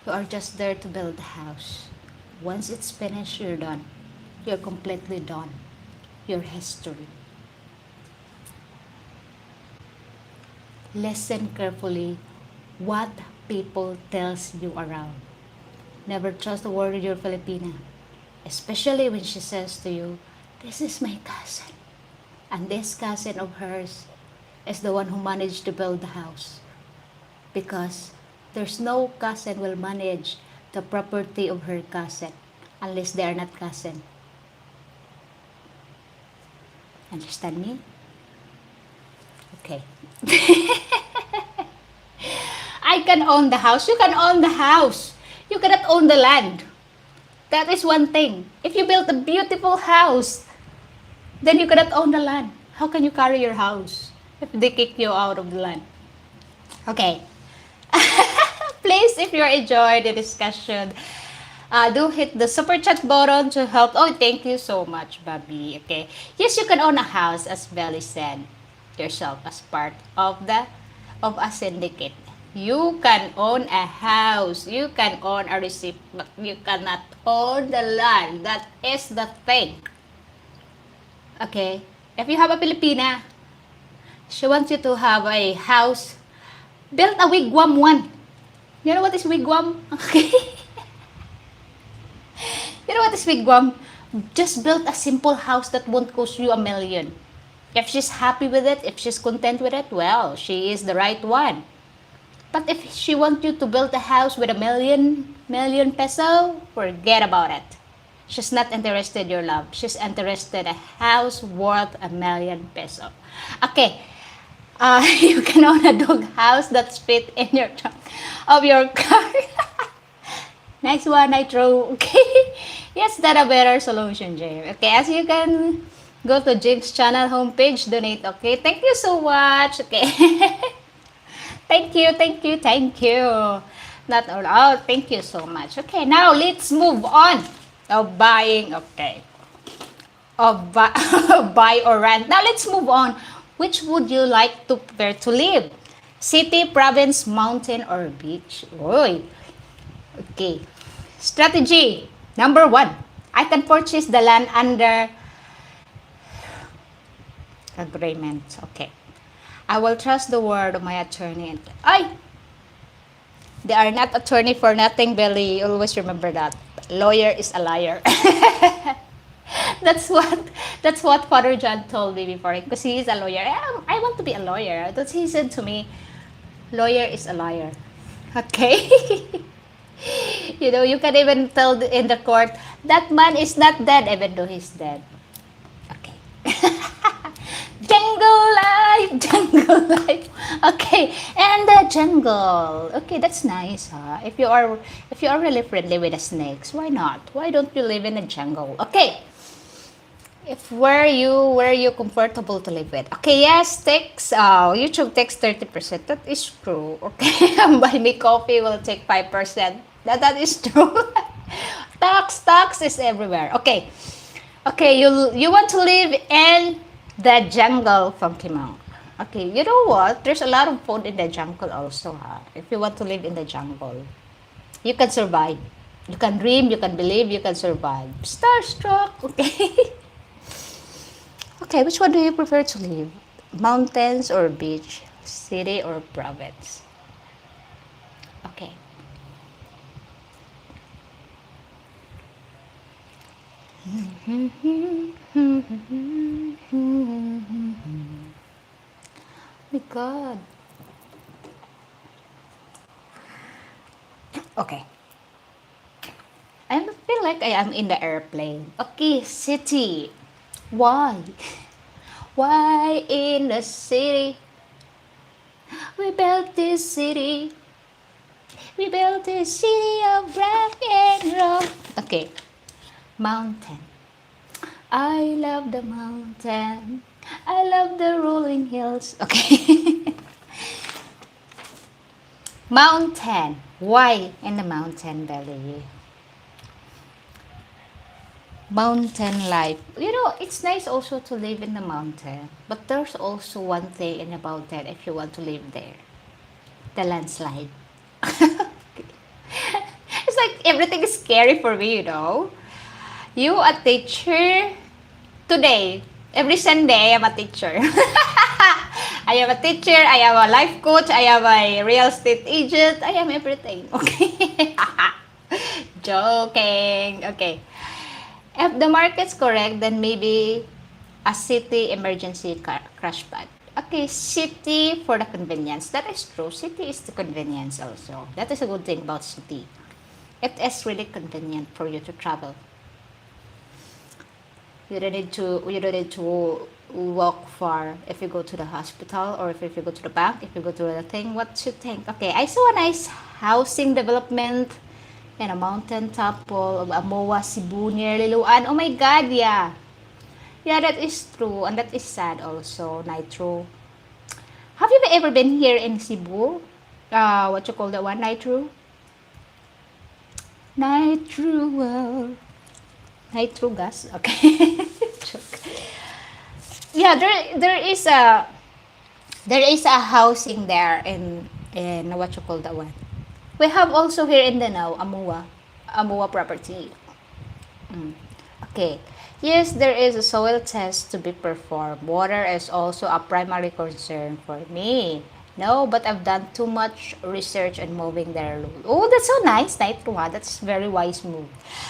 you are just there to build the house. Once it's finished, you're done. You're completely done. Your history. Listen carefully what people tells you around. Never trust a word of your Filipina. Especially when she says to you, this is my cousin. And this cousin of hers is the one who managed to build the house. Because there's no cousin will manage the property of her cousin unless they are not cousin. Understand me? Okay. I can own the house. You can own the house. You cannot own the land. That is one thing. If you build a beautiful house, then you cannot own the land. How can you carry your house if they kick you out of the land? Okay. Please, if you enjoyed the discussion, do hit the super chat button to help. Oh, thank you so much, Bobby. Okay. Yes, you can own a house, as Belly said yourself, as part of a syndicate. You can own a house. You can own a receipt, but you cannot own the land. That is the thing. Okay. If you have a Filipina, she wants you to have a house. Build a wigwam one. You know what is wigwam? Okay. You know what is wigwam? Just build a simple house that won't cost you $1 million. If she's happy with it, if she's content with it, well, she is the right one. But if she wants you to build a house with $1 million peso, forget about it. She's not interested in your love. She's interested in a house worth $1 million peso. Okay. You can own a dog house that's fit in your trunk of your car. Next one I throw. Okay. Yes, that's a better solution, James. Okay, as you can go to James' channel homepage, donate. Okay, thank you so much. Okay. Thank you. Not all. Oh, thank you so much. Okay, now let's move on. Of buying. Okay. Of buy or rent. Now let's move on. Which would you like to prefer to live? City, province, mountain, or beach? Oy. Okay. Strategy. Number 1. I can purchase the land under agreement. Okay. I will trust the word of my attorney. They are not attorney for nothing, Belly. Always remember that. Lawyer is a liar. That's what Father John told me before, because he is a lawyer. I want to be a lawyer. That's he said to me. Lawyer is a liar. Okay. You know, you can even tell in the court that man is not dead, even though he's dead. Okay. Jungle life. Okay, and the jungle. Okay, that's nice, huh? If you are really friendly with the snakes, why not? Why don't you live in a jungle? Okay. If where you comfortable to live with? Okay, yes, text. YouTube takes 30%. That is true. Okay, buy me coffee will take 5%. That is true. Tax is everywhere. Okay, you want to live in the jungle, Funky Monk. Okay, you know what? There's a lot of food in the jungle also, huh? If you want to live in the jungle, you can survive. You can dream, you can believe, you can survive. Starstruck, okay? Okay, which one do you prefer to live? Mountains or beach? City or province? Okay. My God. Okay. I feel like I am in the airplane. Okay, city. Why? Why in the city? We built this city. We built this city of rock and roll. Okay, mountain. I love the mountain. I love the rolling hills. Okay. Mountain. Why in the mountain, Belly? Mountain life. You know, it's nice also to live in the mountain. But there's also one thing in the mountain if you want to live there. The landslide. It's like everything is scary for me, you know. You a teacher today. Every Sunday I am a teacher. I am a teacher, I am a life coach, I am a real estate agent, I am everything. Okay. Joking. Okay. If the market's correct, then maybe a city emergency crash pad. Okay, city for the convenience. That is true. City is the convenience also. That is a good thing about city. It is really convenient for you to travel. You don't need to walk far if you go to the hospital or if you go to the bank, if you go to the thing. What you think? Okay, I saw a nice housing development in a mountain temple of Amoa, Cebu near Liloan. Oh my God, yeah. Yeah, that is true and that is sad also, Nitro. Have you ever been here in Cebu? What you call that one, Nitro? Nitro, nitro gas. Okay. Joke. Yeah, there is a housing there in what you call that one. We have also here in Danau, Amua property. Mm. Okay. Yes, there is a soil test to be performed. Water is also a primary concern for me. No, but I've done too much research on moving there. Oh, that's so nice, Nitro. That's very wise move.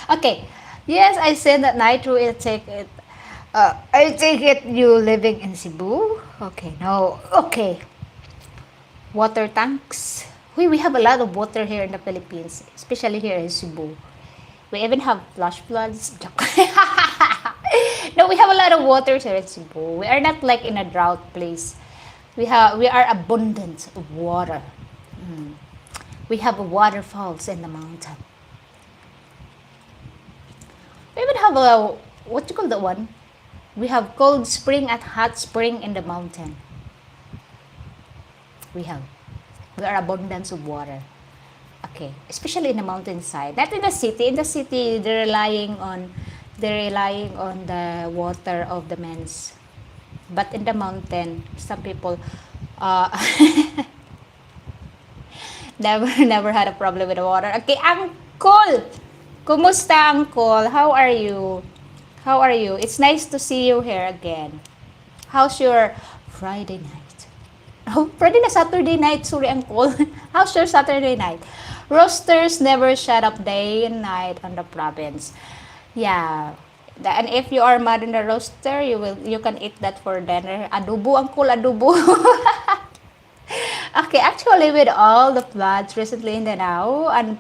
Okay. Yes, I said that Nitro will take it. I take it you living in Cebu. Okay, no. Okay. Water tanks. We have a lot of water here in the Philippines, especially here in Cebu. We even have flash floods. No, we have a lot of water here in Cebu. We are not like in a drought place. We are abundant of water. Mm. We have waterfalls in the mountain. We even have a what you call that one? We have cold spring and hot spring in the mountain. We have. We are abundance of water. Okay, especially in the mountainside. Not in the city. In the city, they're relying on the water of the men's. But in the mountain, some people uh, never had a problem with the water. Okay, Uncle! Kumusta, Uncle? How are you? How are you? It's nice to see you here again. How's your Friday night? Oh, Friday na Saturday night. Sorry, Uncle. How's your Saturday night? Roasters never shut up day and night on the province. Yeah. And if you are mad in the roaster, you can eat that for dinner. Adobo, Uncle, adobo. Okay, actually, with all the floods recently in Danao and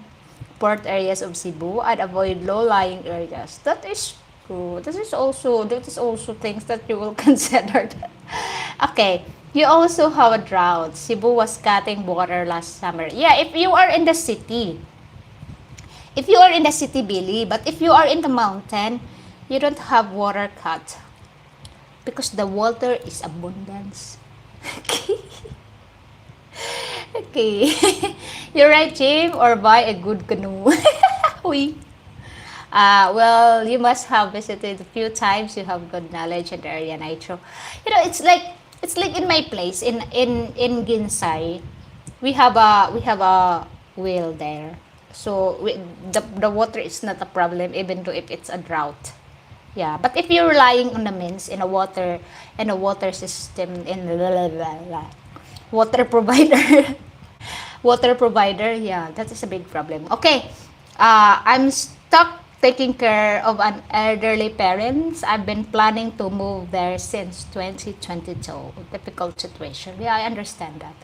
port areas of Cebu, and avoid low-lying areas. That is true. That is also things that you will consider. Okay, you also have a drought. Cebu was cutting water last summer. Yeah, if you are in the city. If you are in the city, Billy, but if you are in the mountain, you don't have water cut because the water is abundance. Okay. Okay. You're right, Jim, or buy a good canoe. We. Well, you must have visited a few times. You have good knowledge in the area, Nitro. It's like in my place in Ginsay, we have a well there. So the water is not a problem even though if it's a drought. Yeah, but if you're relying on the means in a water system in water provider water provider, yeah, that is a big problem. Okay, I'm stuck taking care of an elderly parents. I've been planning to move there since 2022. Difficult situation. Yeah, I understand that.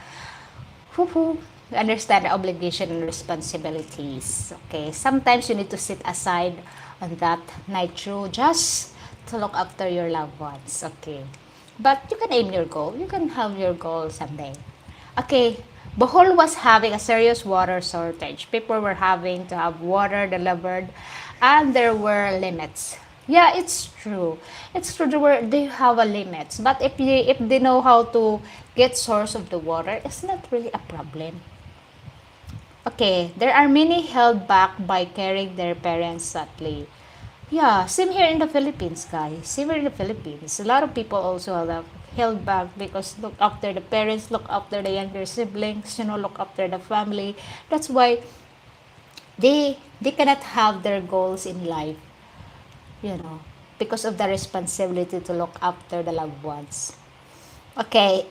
Whew. understand the obligation and responsibilities. Okay, sometimes you need to sit aside on that nitro just to look after your loved ones. Okay, but you can aim your goal. You can have your goal someday. Okay, Bohol was having a serious water shortage. People were having to have water delivered, and there were limits. Yeah, it's true. It's true. They have a limits, but if they know how to get source of the water, it's not really a problem. Okay, there are many held back by caring their parents sadly. Yeah, same here in the Philippines, guys. Same here in the Philippines. A lot of people also are held back because look after the parents, look after the younger siblings, look after the family. That's why they cannot have their goals in life, you know, because of the responsibility to look after the loved ones. Okay.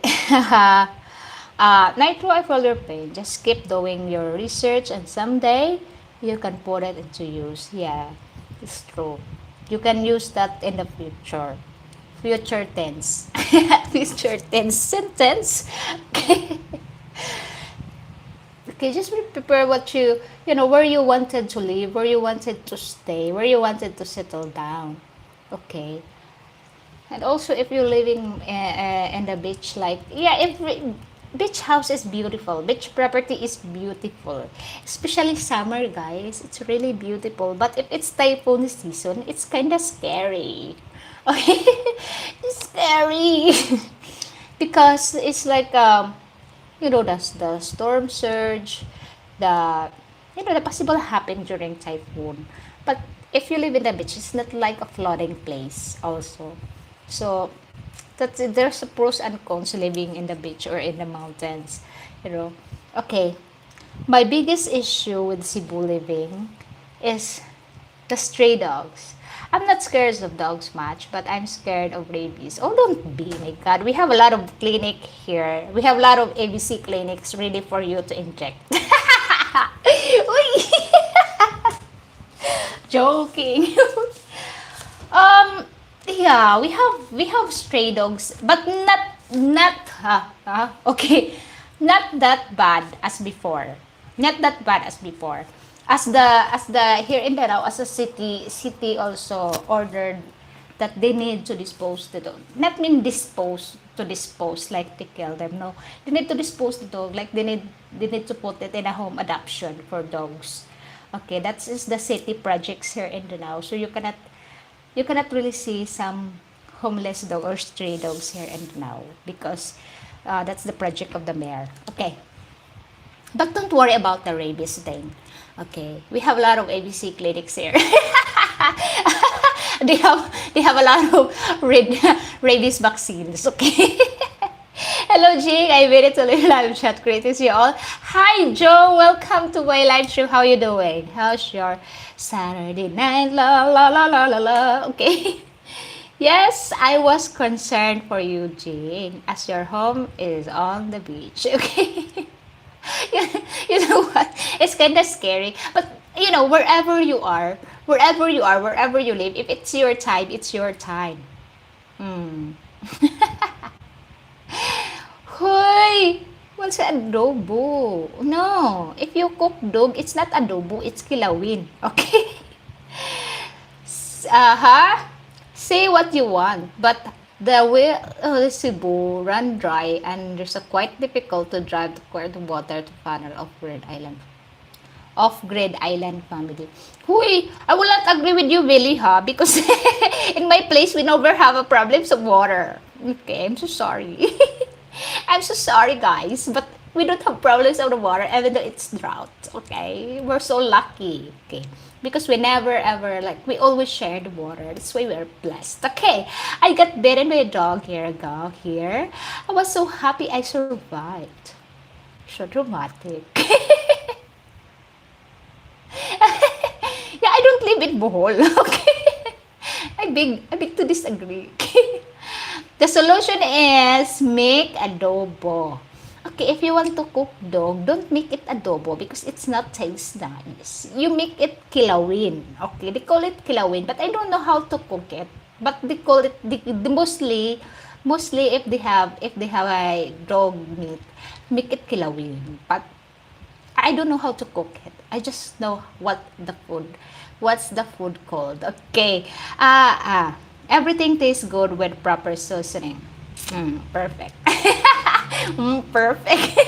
Nitro, I feel your pain. Just keep doing your research and someday you can put it into use. Yeah, it's true. You can use that in the future. Future tense. Future tense sentence. Okay. Okay, just prepare what where you wanted to live, where you wanted to stay, where you wanted to settle down. Okay. And also, if you're living in the beach, like, yeah, beach house is beautiful. Beach property is beautiful. Especially summer, guys. It's really beautiful. But if it's typhoon season, it's kind of scary. Okay? It's scary. Because it's like, the storm surge, the, the possible happen during typhoon. But if you live in the beach, it's not like a flooding place also. So there's a pros and cons living in the beach or in the mountains, you know. Okay, my biggest issue with Cebu living is the stray dogs. I'm not scared of dogs much, but I'm scared of rabies. Oh, don't be, my God. We have a lot of clinic here. We have a lot of ABC clinics ready for you to inject. Uy! Joking. um, yeah, we have stray dogs, but okay, not that bad as before. Not that bad as before. As the here in Danao, as a city also ordered that they need to dispose the dog. Not mean dispose like to kill them. No, they need to dispose the dog. Like they need to put it in a home adoption for dogs. Okay, that is the city projects here in Danao. So you cannot really see some homeless dog or stray dogs here and now because that's the project of the mayor. Okay, but don't worry about the rabies thing. Okay, we have a lot of ABC clinics here. they have a lot of rabies vaccines. Okay. Hello, Jing. I made it to the live chat. Great to see you all. Hi, Joe. Welcome to my live stream. How you doing? How's your Saturday night? La la la la la la. Okay. Yes, I was concerned for you, Jing, as your home is on the beach. Okay. You know what? It's kind of scary. But, wherever you live, if it's your time, it's your time. Hmm. Hoy! What's adobo? No. If you cook dog, it's not adobo, it's kilawin. Okay? Say what you want, but the way Cebu run dry and there's a quite difficult to drive to acquire the water to funnel off-grid island family. Huy, I will not agree with you, Billy, because in my place we never have a problems of water. Okay, I'm so sorry. I'm so sorry, guys, but we don't have problems of the water even though it's drought. Okay, we're so lucky. Okay, because we never ever we always share the water. That's why we're blessed. Okay, I got bitten by a dog here ago. Here, I was so happy I survived. So dramatic. Yeah, I don't live in Bohol. Okay, I beg to disagree. The solution is make adobo. Okay, if you want to cook dog, don't make it adobo because it's not taste nice. You make it kilawin. Okay, they call it kilawin, but I don't know how to cook it. But they call it mostly if they have a dog meat, make it kilawin. But I don't know how to cook it. I just know what's the food called. Okay. Everything tastes good with proper seasoning. Perfect. Perfect.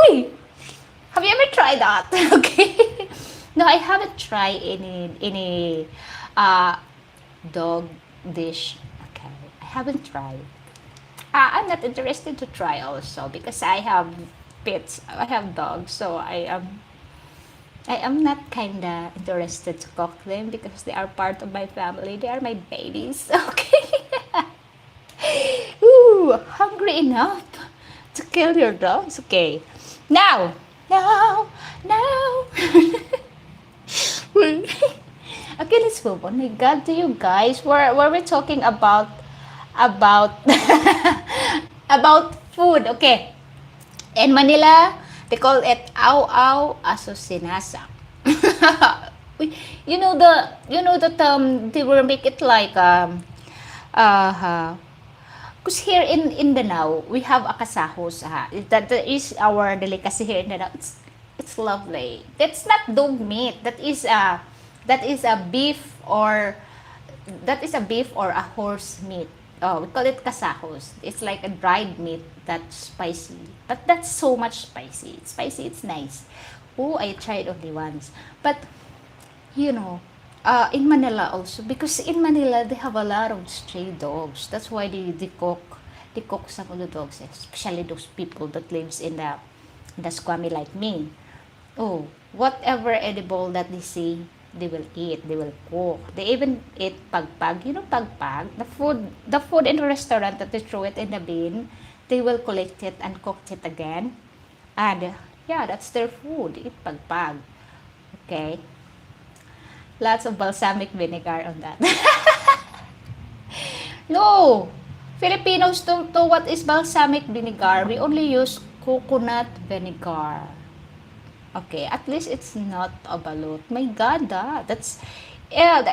Uy, have you ever tried that? Okay. No, I haven't tried any uh, dog dish. Okay, I haven't tried. I'm not interested to try also because I have pets. I have dogs, so I am not kinda interested to cook them because they are part of my family. They are my babies. Okay. Ooh, hungry enough to kill your dogs. Okay. Now, now, now. Okay, let's move on. My God, to you guys, were we talking about about food? Okay, in Manila, they call it aw aw asosinasa. You know the they will make it like uh because here in Danau we have a kasahos. That is our delicacy here in Danau. It's lovely. That's not dog meat. That is a beef or a horse meat. Oh, we call it kasahos. It's like a dried meat that's spicy. But that's so much spicy. It's spicy, it's nice. Oh, I tried only once. But, you know, in Manila also, because in Manila, they have a lot of stray dogs. That's why they cook some of the dogs, especially those people that lives in the squammy like me. Oh, whatever edible that they see, they will eat, they will cook. They even eat pagpag. You know pagpag? The food in the restaurant that they throw it in the bin, they will collect it and cook it again. And yeah, that's their food. Eat pagpag. Okay. Lots of balsamic vinegar on that. No! Filipinos don't know what is balsamic vinegar. We only use coconut vinegar. Okay, at least it's not a balut. My God, yeah,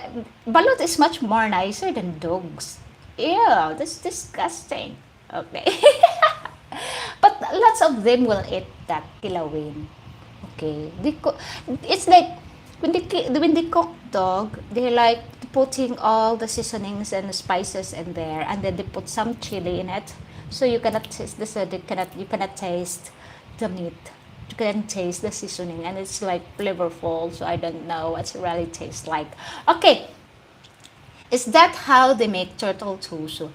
balut is much more nicer than dogs. Yeah, that's disgusting. Okay. But lots of them will eat that kilawin. Okay, it's like when they cook dog, they like putting all the seasonings and the spices in there, and then they put some chili in it, so you cannot taste this. You cannot taste the meat. You can taste the seasoning, and it's like flavorful. So I don't know what it really tastes like. Okay, is that how they make turtle tofu?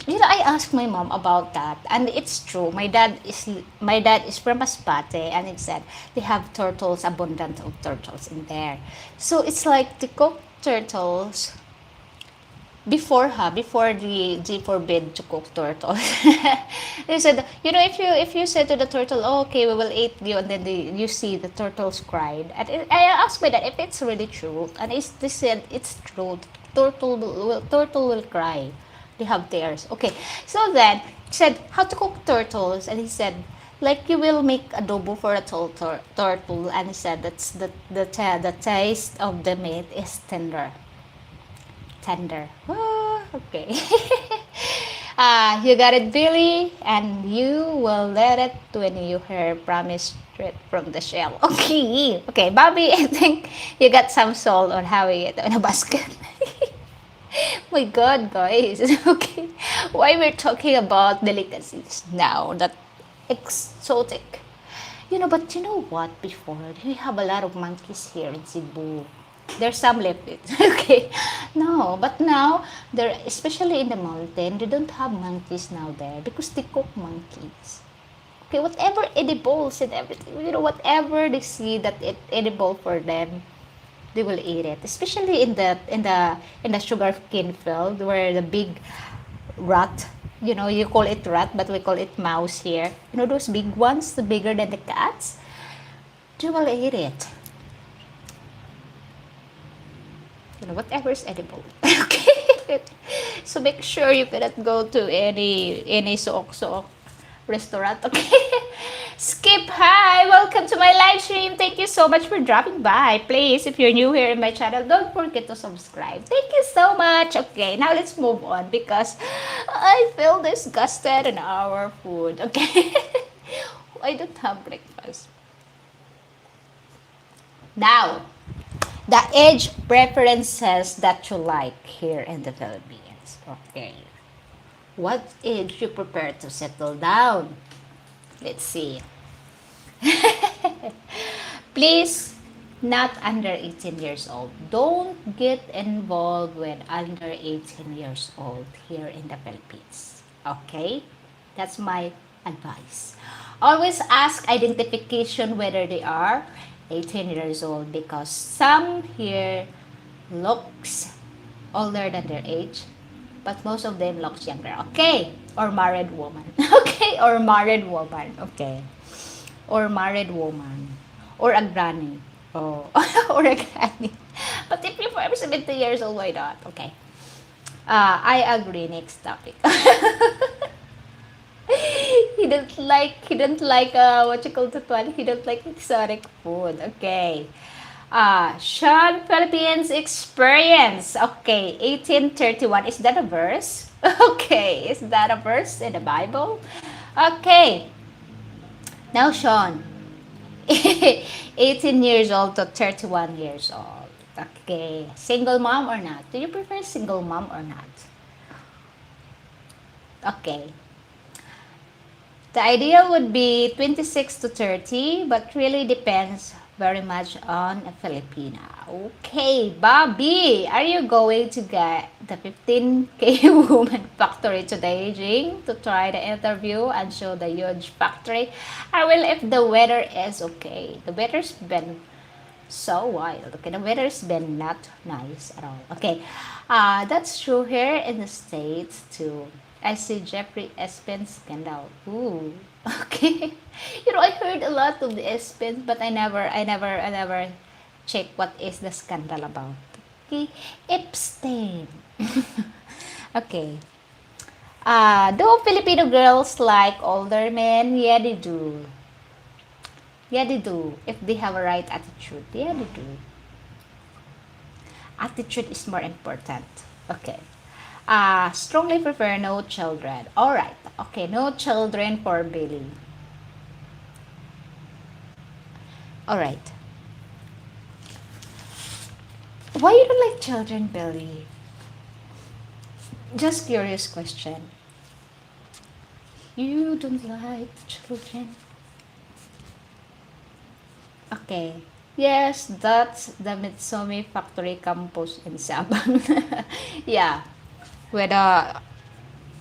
You know, I asked my mom about that, and it's true. My dad is from Masbate, and it said they have turtles, abundant of turtles in there. So it's like the cooked turtles before they forbid to cook turtle. They said, if you said to the turtle, oh, okay, we will eat you, and then you see the turtles cried. And I asked my dad if it's really true, and they said it's true. Turtle will cry. They have tears. Okay, so then he said how to cook turtles, and he said like you will make adobo for a turtle, and he said that's the taste of the meat is tender. Oh, okay. You got it, Billy, and you will let it when you hear promise straight from the shell. Okay, okay, Bobby, I think you got some soul on how we get in a basket. My God, guys. Okay, why we're talking about delicacies now? That exotic. But you know what? Before we have a lot of monkeys here in Cebu. There's some left it. Okay. No, but now there, especially in the mountain, they don't have monkeys now there because they cook monkeys. Okay, whatever edibles and everything, whatever they see that it edible for them, they will eat it. Especially in the sugarcane field where the big rat, you call it rat, but we call it mouse here. Those big ones, the bigger than the cats, they will eat it. Whatever is edible. Okay. So make sure you cannot go to any sook restaurant. Okay. Skip, hi, welcome to my live stream. Thank you so much for dropping by. Please, if you're new here in my channel, don't forget to subscribe. Thank you so much. Okay, now let's move on because I feel disgusted in our food. Okay. I don't have breakfast. Now, the age preferences that you like here in the Philippines. Okay. What age you prepare to settle down? Let's see. Please, not under 18 years old. Don't get involved with under 18 years old here in the Philippines. Okay? That's my advice. Always ask identification whether they are 18 years old because some here looks older than their age, but most of them looks younger. Okay? Or married woman. Okay? Or married woman. Okay? Or married woman, or a granny, oh, or a granny. But if you're 70 years old, why not? Okay. I agree. Next topic. He didn't like what you call that one. He don't like exotic food. Okay. Sean Philippines experience. Okay, 1831. Is that a verse? Okay, is that a verse in the Bible? Okay. Now, Sean, 18 years old to 31 years old. Okay. Single mom or not? Do you prefer single mom or not? Okay. The ideal would be 26 to 30, but really depends very much on a Filipina. Okay, Bobby, are you going to get the 15K Woman Factory today, Jing, to try the interview and show the huge factory? I will if the weather is okay. The weather's been so wild. Okay, the weather's been not nice at all. Okay, that's true here in the States too. I see Jeffrey Espin scandal. Ooh, okay. You know, I heard a lot of the Espin, but I never check what is the scandal about. Okay, Epstein. Okay. Do Filipino girls like older men? Yeah, they do. Yeah, they do. If they have a right attitude. Yeah, they do. Attitude is more important. Okay. Strongly prefer no children. Alright. Okay, no children for Billy. Alright. Why you don't like children, Billy? Just curious question. You don't like children? Okay. Yes, that's the Mitsumi Factory Campus in Sabang. Yeah. With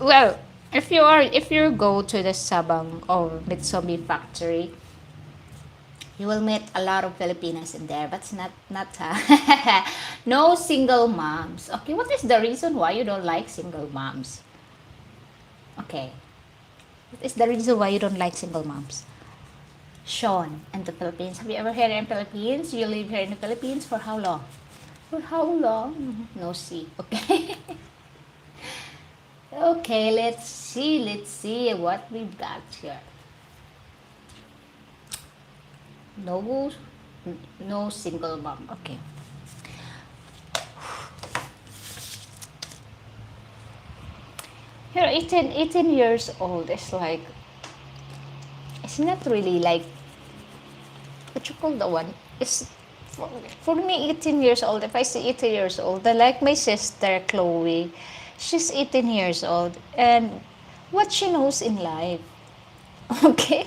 well, if you go to the Sabang or Mitsumi Factory, you will meet a lot of Filipinas in there, but it's not no single moms. Okay, what is the reason why you don't like single moms? Okay. What is the reason why you don't like single moms? Sean, in the Philippines. Have you ever here in the Philippines? You live here in the Philippines for how long? For how long? No see. Okay. Okay, let's see what we've got here. No, no single mom. Okay. Here, 18 years old is like, it's not really like, what you call the one? It's, for me, 18 years old, if I see 18 years old, I like my sister, Chloe. She's 18 years old, and what she knows in life. Okay?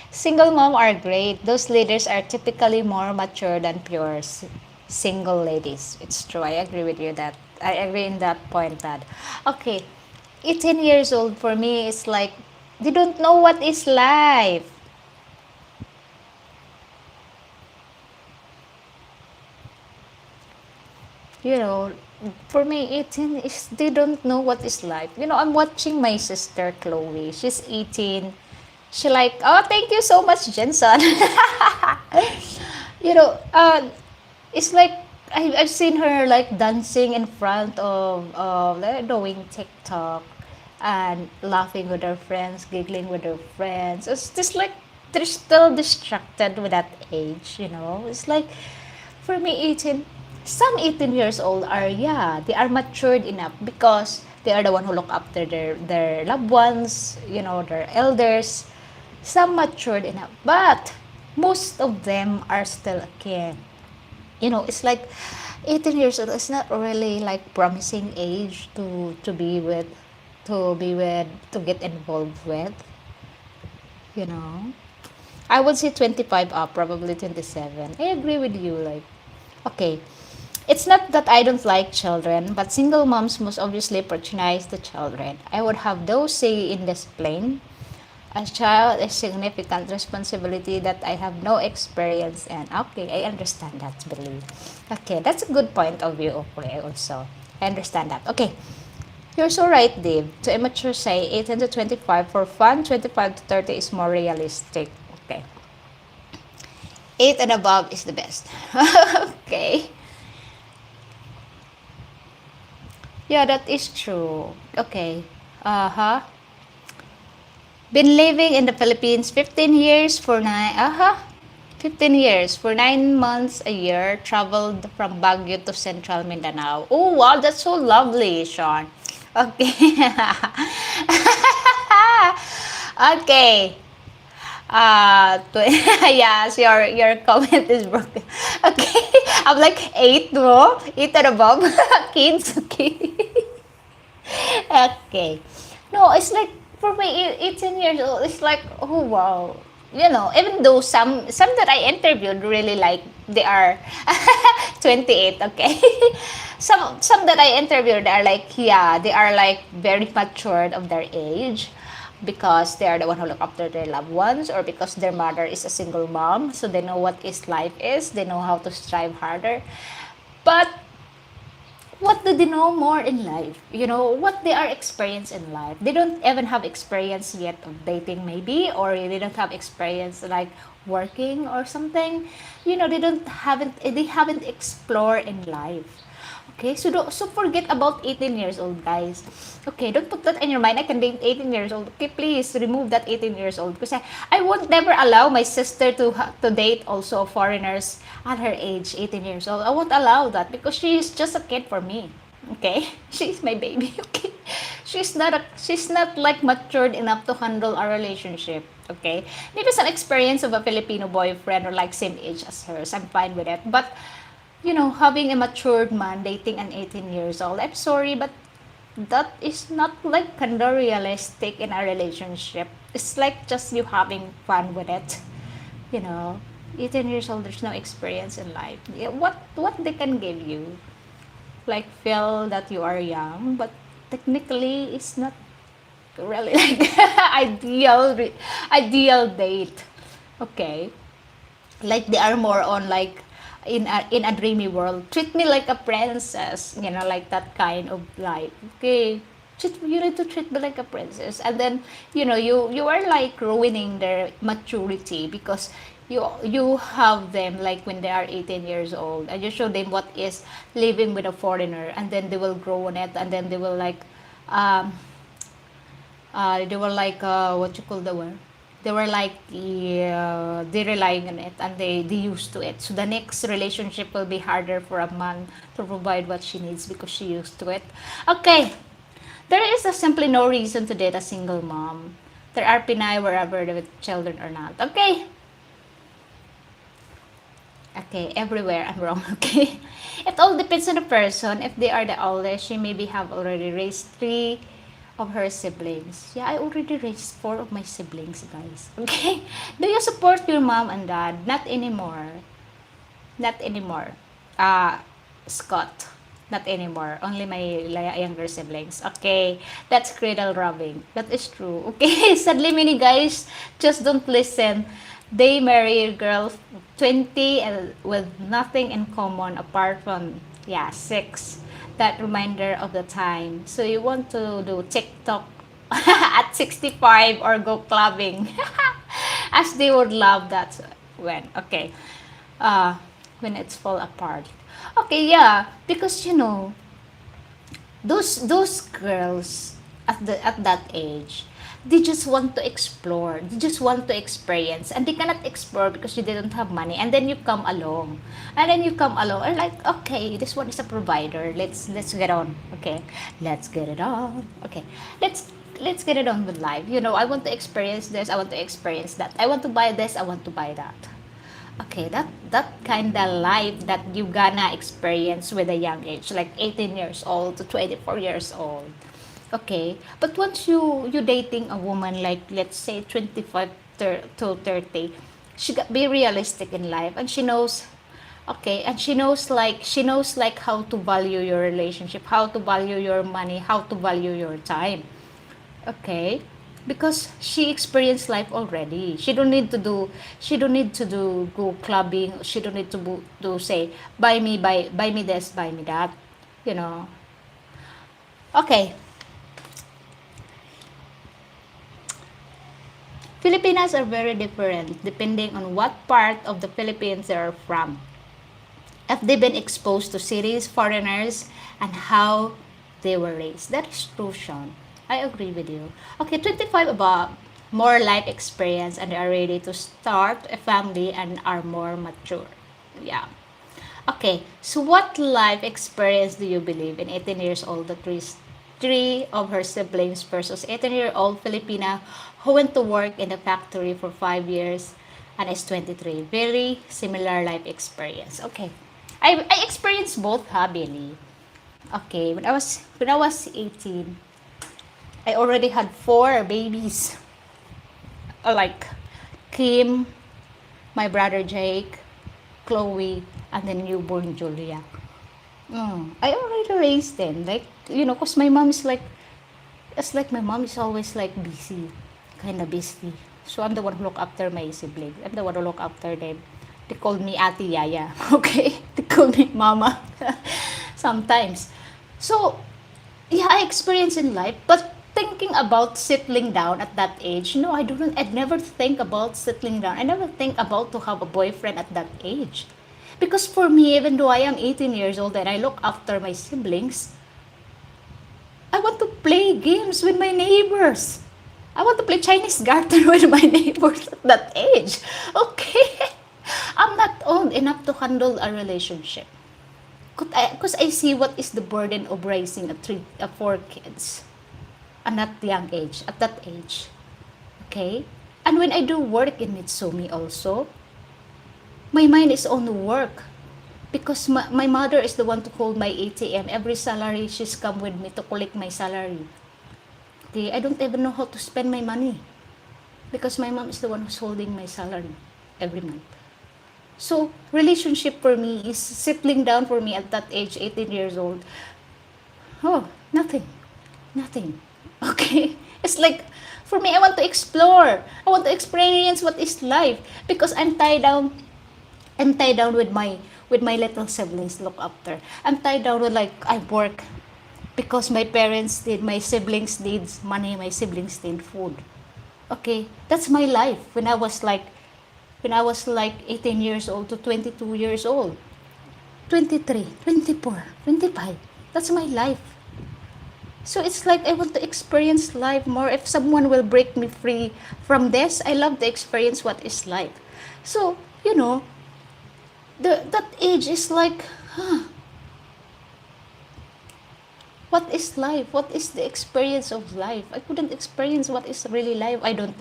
Single mom are great. Those leaders are typically more mature than pure single ladies. It's true. I agree with you that. I agree in that point that. Okay. 18 years old for me is like, they don't know what is life. You know, for me, 18 is, they don't know what is life. You know, I'm watching my sister, Chloe. She's 18. She like, oh, thank you so much, Jensen. You know, it's like, I've seen her like dancing in front of doing TikTok and laughing with her friends, giggling with her friends. It's just like they're still distracted with that age, you know. It's like, for me, 18, some 18 years old are, yeah, they are matured enough because they are the one who look after their loved ones, you know, their elders. Some matured enough, but most of them are still a kid. It's like 18 years old. It's not really like promising age to get involved with. You know, I would say 25 up, probably 27. I agree with you. Like, okay, it's not that I don't like children, but single moms must obviously patronize the children. I would have those say in discipline. A child is significant responsibility that I have no experience in. Okay, I understand that belief. Okay, that's a good point of view. Okay, also. I understand that. Okay, you're so right, Dave. To immature say 18 to 25 for fun, 25 to 30 is more realistic. Okay. 8 and above is the best. Okay. Yeah, that is true. Okay. Uh-huh. Been living in the Philippines 15 years for 15 years for 9 months a year. Traveled from Baguio to Central Mindanao. Oh, wow, that's so lovely, Sean. Okay. Okay. Yes, your comment is broken. Okay, I'm like 8, no? 8 and above kids. Okay. Okay. No, it's like for me, 18 years old. It's like, oh wow. Even though some that I interviewed really like they are 28. Okay. Some that I interviewed are like, yeah, they are like very matured of their age, because they are the one who look after their loved ones, or because their mother is a single mom, so they know what is life is. They know how to strive harder. But what do they know more in life? What they are experienced in life. They don't even have experience yet of dating, maybe, or they don't have experience like working or something. They haven't explored in life. Okay, so forget about 18 years old, guys. Okay, don't put that in your mind. I can date 18 years old. Okay, please remove that 18 years old, because I would never allow my sister to date also foreigners at her age, 18 years old. I won't allow that, because she is just a kid for me. Okay, she's my baby. Okay, she's not like matured enough to handle a relationship. Okay, maybe some experience of a Filipino boyfriend or like same age as hers. I'm fine with it, but having a matured man dating an 18 years old, I'm sorry, but that is not like kind of realistic in a relationship. It's like just you having fun with it. You know, 18 years old, there's no experience in life. Yeah, what they can give you, like feel that you are young, but technically it's not really like ideal date. Okay, like they are more on like in a dreamy world. Treat me like a princess, like that kind of life. Okay, you need to treat me like a princess, and then you are like ruining their maturity, because you have them like when they are 18 years old, and you show them what is living with a foreigner, and then they will grow on it, and then they will like um what you call the word, they were like they relying on it, and they used to it. So the next relationship will be harder for a man to provide what she needs, because she used to it. Okay, there is simply no reason to date a single mom. There are Pinay wherever with children or not. Okay. Okay, everywhere I'm wrong. Okay, it all depends on the person. If they are the oldest, she maybe have already raised 3 of her siblings. Yeah, I already raised 4 of my siblings, guys. Okay, do you support your mom and dad? Not anymore. Not anymore. Scott. Not anymore. Only my younger siblings. Okay, that's cradle robbing. That is true. Okay, sadly, many guys just don't listen. They marry a girl 20 and with nothing in common apart from, yeah, sex. That reminder of the time. So you want to do TikTok at 65 or go clubbing. As they would love that when, okay, when it's fall apart. Okay, yeah, because those girls at that age, they just want to explore, they just want to experience, and they cannot explore because you didn't have money, and then you come along, and like, okay, this one is a provider, let's get on. Okay, let's get it on. Okay, let's let's get it on with life. You know, I want to experience this, I want to experience that. I want to buy this, I want to buy that. Okay, that kind of life that you gonna experience with a young age, like 18 years old to 24 years old. Okay, but once you dating a woman like, let's say, 25 to 30, she got be realistic in life, and she knows, okay, and she knows like how to value your relationship, how to value your money, how to value your time. Okay, because she experienced life already. She don't need to do go clubbing. She don't need to say, buy me this, buy me that, you know. Okay, Filipinas are very different depending on what part of the Philippines they are from. If they've been exposed to cities, foreigners, and how they were raised. That is true, Sean. I agree with you. Okay, 25 above, more life experience, and they are ready to start a family and are more mature. Yeah. Okay, so what life experience do you believe in 18 years old, the three of her siblings versus 18-year-old Filipina who went to work in the factory for 5 years and is 23? Very similar life experience. Okay, I experienced both, ha, Billy. Okay, when I was 18, I already had four babies. Like Kim, my brother Jake, Chloe, and then newborn Julia. I already raised them. Like, cause my mom is like, it's like my mom is always like busy, kind of busy. So I'm the one who look after my siblings. I'm the one who look after them. They call me Ate Yaya. Okay, they call me Mama. Sometimes. So yeah, I experience in life, but thinking about settling down at that age, no, I don't. I'd never think about settling down. I never think about to have a boyfriend at that age, because for me, even though I am 18 years old and I look after my siblings, I want to play games with my neighbors. I want to play Chinese garter with my neighbors at that age. Okay, I'm not old enough to handle a relationship. Because I see what is the burden of raising four kids at that young age, at that age. Okay? And when I do work in Mitsumi also, my mind is on the work. Because my mother is the one to hold my ATM. Every salary, she's come with me to collect my salary. Okay? I don't even know how to spend my money. Because my mom is the one who's holding my salary every month. So, relationship for me is settling down for me at that age, 18 years old. Oh, nothing. Nothing. Okay? It's like, for me, I want to explore. I want to experience what is life. Because I'm tied down with my little siblings to look after. I'm tied down with, like, I work because my parents need, my siblings needs money, my siblings need food. Okay? That's my life when I was like 18 years old to 22 years old, 23, 24, 25. That's my life. So it's like I want to experience life more. If someone will break me free from this, I love to experience what is life. So, that age is like, what is life? What is the experience of life? I couldn't experience what is really life. I don't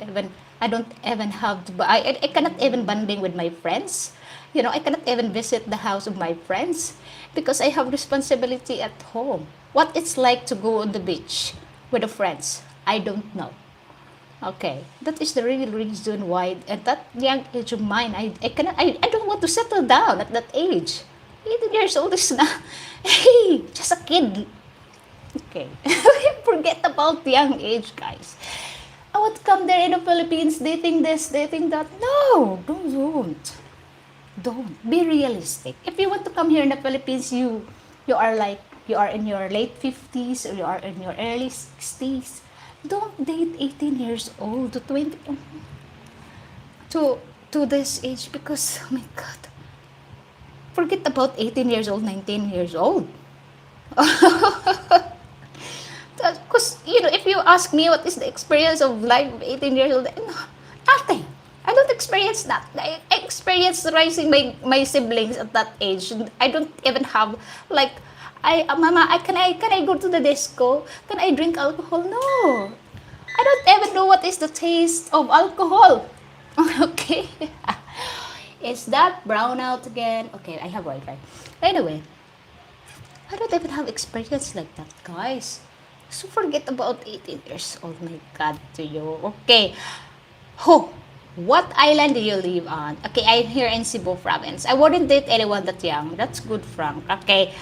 even have to, I cannot even bonding with my friends. I cannot even visit the house of my friends because I have responsibility at home. What it's like to go on the beach with the friends, I don't know. Okay, that is the real reason why at that young age of mine, I don't want to settle down at that age. 18 years old is not, hey, just a kid. Okay, forget about young age, guys. I want to come there in the Philippines, dating this, dating that. No, don't be realistic. If you want to come here in the Philippines, you are in your late 50s or you are in your early 60s. Don't date 18 years old to 20 to this age because, oh my god, forget about 18 years old, 19 years old. Because, if you ask me what is the experience of life of 18 years old, no, nothing. I don't experience that. I experienced raising my siblings at that age. I don't even have, Mama, can I go to the disco? Can I drink alcohol? No. I don't even know what is the taste of alcohol. Okay. Is that brown out again? Okay, I have Wi-Fi. Anyway, I don't even have experience like that, guys. So forget about 18 years old. My God, to you. Okay. Oh, what island do you live on? Okay, I'm here in Cebu province. I wouldn't date anyone that young. That's good, Frank. Okay.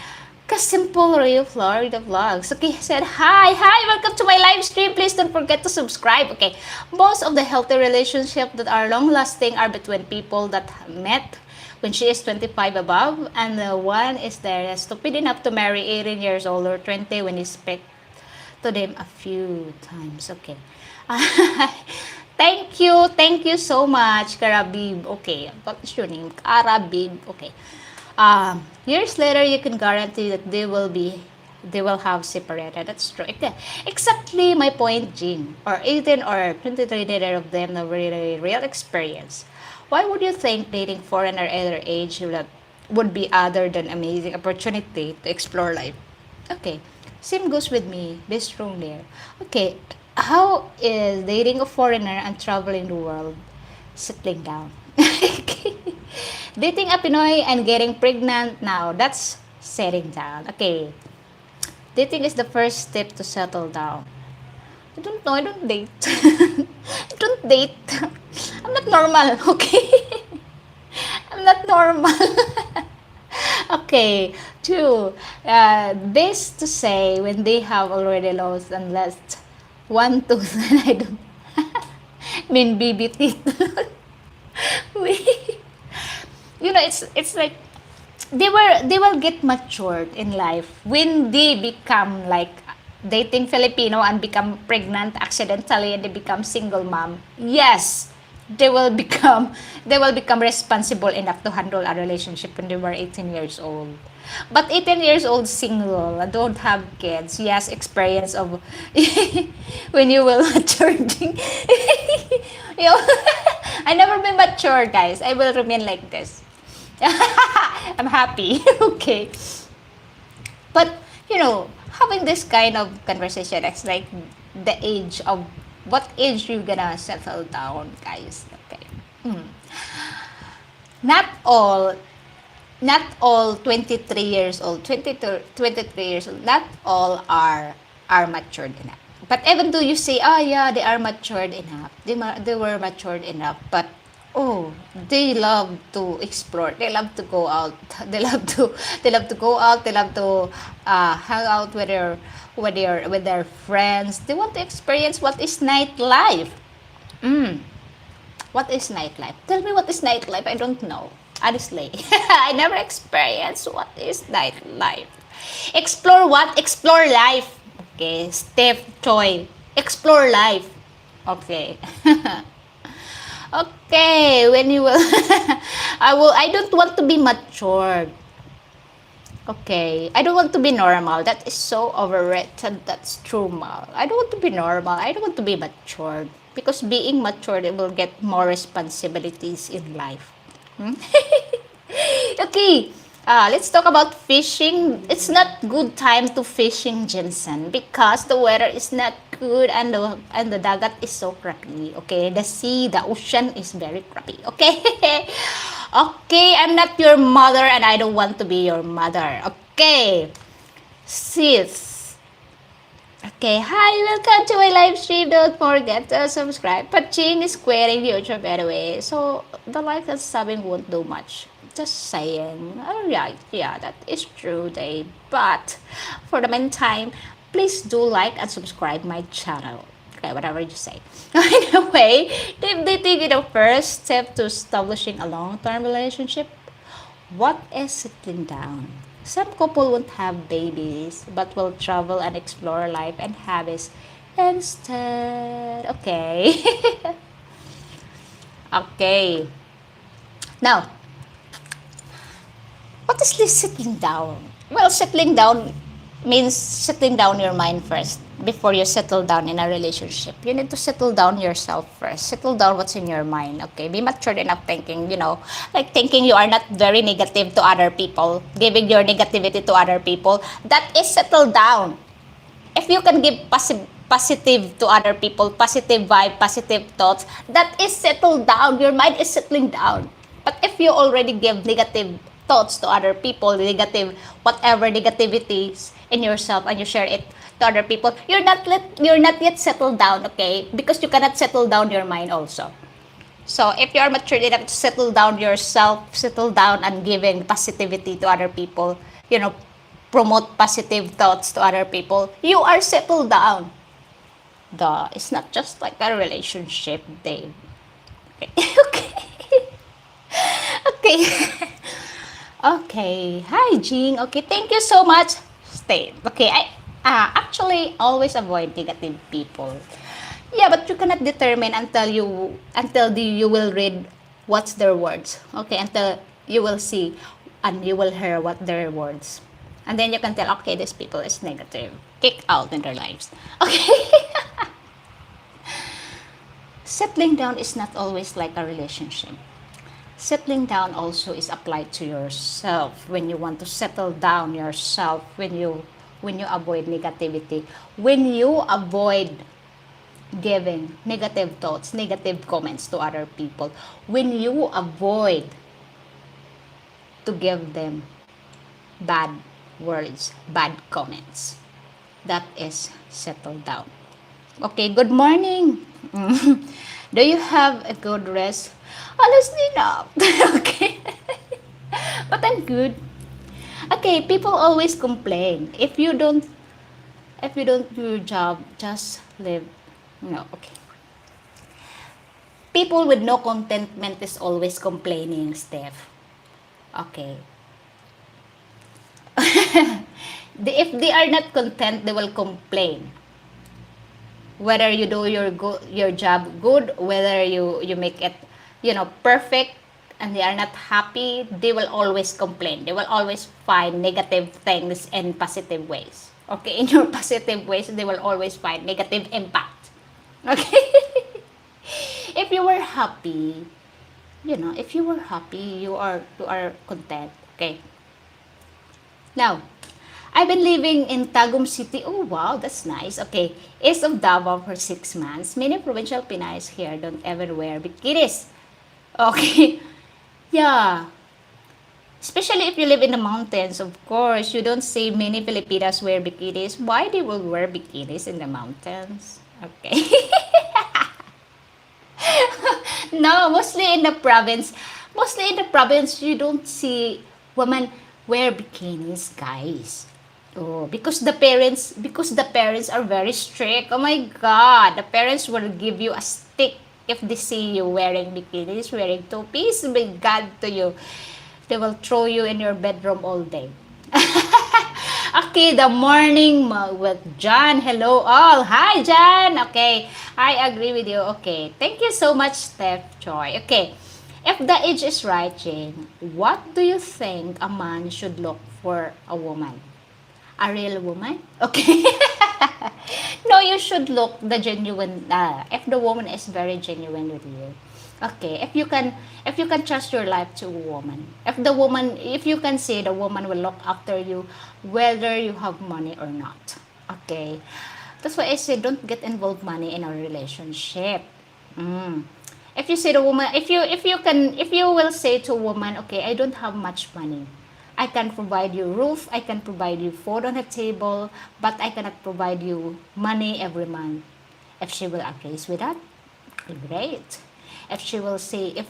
Kasimple Rio Florida Vlogs. Okay, said, hi, welcome to my live stream. Please don't forget to subscribe. Okay, most of the healthy relationships that are long-lasting are between people that met when she is 25 above, and the one is there stupid enough to marry 18 years old or 20 when you speak to them a few times. Okay. Thank you so much, Karabib. Okay, what is your name? Karabib. Okay. Years later, you can guarantee that they will have separated. That's true. Okay. Exactly my point, Jean. Or 18 or 23, neither of them have really real experience. Why would you think dating foreigner either age would be other than amazing opportunity to explore life? Okay. Same goes with me. Be strong there. Okay. How is dating a foreigner and traveling the world settling down? Okay. Dating a Pinoy and getting pregnant now, that's settling down. Okay. Dating is the first step to settle down. I don't know, I don't date. I don't date. I'm not normal, okay? I'm not normal. Okay. Two, this to say when they have already lost and lost one tooth and I don't mean baby teeth. We- you know, it's like they will get matured in life when they become like dating Filipino and become pregnant accidentally and they become single mom. Yes, they will become responsible enough to handle a relationship when they were 18 years old. But 18 years old single, don't have kids. Yes, experience of when you will mature. You know, I never been mature, guys. I will remain like this. I'm happy. Okay. But, you know, having this kind of conversation, it's like the age of what age you gonna settle down, guys. Okay. Hmm. Not all, not all 23 years old, 23 years old, not all are matured enough. But even though you say, oh yeah, they are matured enough, they were matured enough, but oh, they love to explore. They love to go out. They love to go out. They love to hang out with their friends. They want to experience what is nightlife. Mm. What is nightlife? Tell me what is nightlife. I don't know. Honestly, I never experienced what is nightlife. Explore what? Explore life. Okay, Steph Choi. Explore life. Okay. Okay, when you will I don't want to be matured. Okay, I don't want to be normal. That is so overrated. That's true, Mal. I don't want to be normal. I don't want to be matured. Because being matured, it will get more responsibilities in life. Hmm? Okay, let's talk about fishing. It's not good time to fishing, Jensen, because the weather is not good and the dagat is so crappy. Okay, the ocean is very crappy. Okay, okay, I'm not your mother and I don't want to be your mother. Okay, sis. Okay, hi, welcome to my live stream. Don't forget to subscribe. Paching is querying YouTube anyway, so the like and subbing won't do much. Just saying. Alright, yeah, that is true, Dave. But for the meantime, please do like and subscribe my channel. Okay, whatever you say. Anyway, if they take the first step to establishing a long-term relationship, what is settling down? Some couple won't have babies, but will travel and explore life and habits instead. Okay. Okay. Now, what is this settling down? Well, settling down means settling down your mind first before you settle down in a relationship. You need to settle down yourself first. Settle down what's in your mind, okay? Be matured enough thinking, like thinking you are not very negative to other people, giving your negativity to other people. That is settle down. If you can give positive to other people, positive vibe, positive thoughts, that is settled down. Your mind is settling down. But if you already give negative thoughts to other people, negative, whatever negativities in yourself, and you share it to other people, you're not yet settled down, okay? Because you cannot settle down your mind also. So if you are mature enough to settle down yourself, settle down and giving positivity to other people, promote positive thoughts to other people, you are settled down. It's not just like a relationship, Dave. Okay. Okay. Okay. Hi, Jean. Okay, thank you so much. Stay. Okay, I actually always avoid negative people. Yeah, but you cannot determine until you will read what's their words. Okay, until you will see and you will hear what their words. And then you can tell, okay, this people is negative. Kick out in their lives. Okay. Settling down is not always like a relationship. Settling down also is applied to yourself. When you want to settle down yourself, when you avoid negativity, when you avoid giving negative thoughts, negative comments to other people, when you avoid to give them bad words, bad comments, that is settled down. Okay, good morning. Do you have a good rest? Honestly, no. Okay. But I'm good. Okay, people always complain. If you don't do your job, just live. No, okay. People with no contentment is always complaining, Steph. Okay. If they are not content, they will complain. Whether you do your job good, whether you make it, perfect, and they are not happy, they will always complain. They will always find negative things in positive ways. Okay, in your positive ways, they will always find negative impact. Okay? If you were happy, you are content. Okay? Now, I've been living in Tagum City. Oh, wow, that's nice. Okay. East of Davao for 6 months. Many provincial Pinays here don't ever wear bikinis. Okay. Yeah. Especially if you live in the mountains, of course. You don't see many Filipinas wear bikinis. Why they will wear bikinis in the mountains? Okay. No, mostly in the province. Mostly in the province, you don't see women wear bikinis, guys. Oh, because the parents are very strict. Oh my God, the parents will give you a stick if they see you wearing bikinis, wearing two-piece. My God, to you, they will throw you in your bedroom all day. Okay, the morning with John. Hello all. Hi, John. Okay, I agree with you. Okay, thank you so much, Steph Joy. Okay, if the age is right, Jane, what do you think a man should look for a woman? A real woman? Okay. No, you should look the genuine. If the woman is very genuine with you. Okay, if you can trust your life to a woman. If you can say the woman will look after you whether you have money or not. Okay. That's why I say don't get involved money in a relationship. If you say the woman, if you will say to a woman, okay, I don't have much money. I can provide you roof, I can provide you food on the table, but I cannot provide you money every month. If she will agree with that, great. If you will say that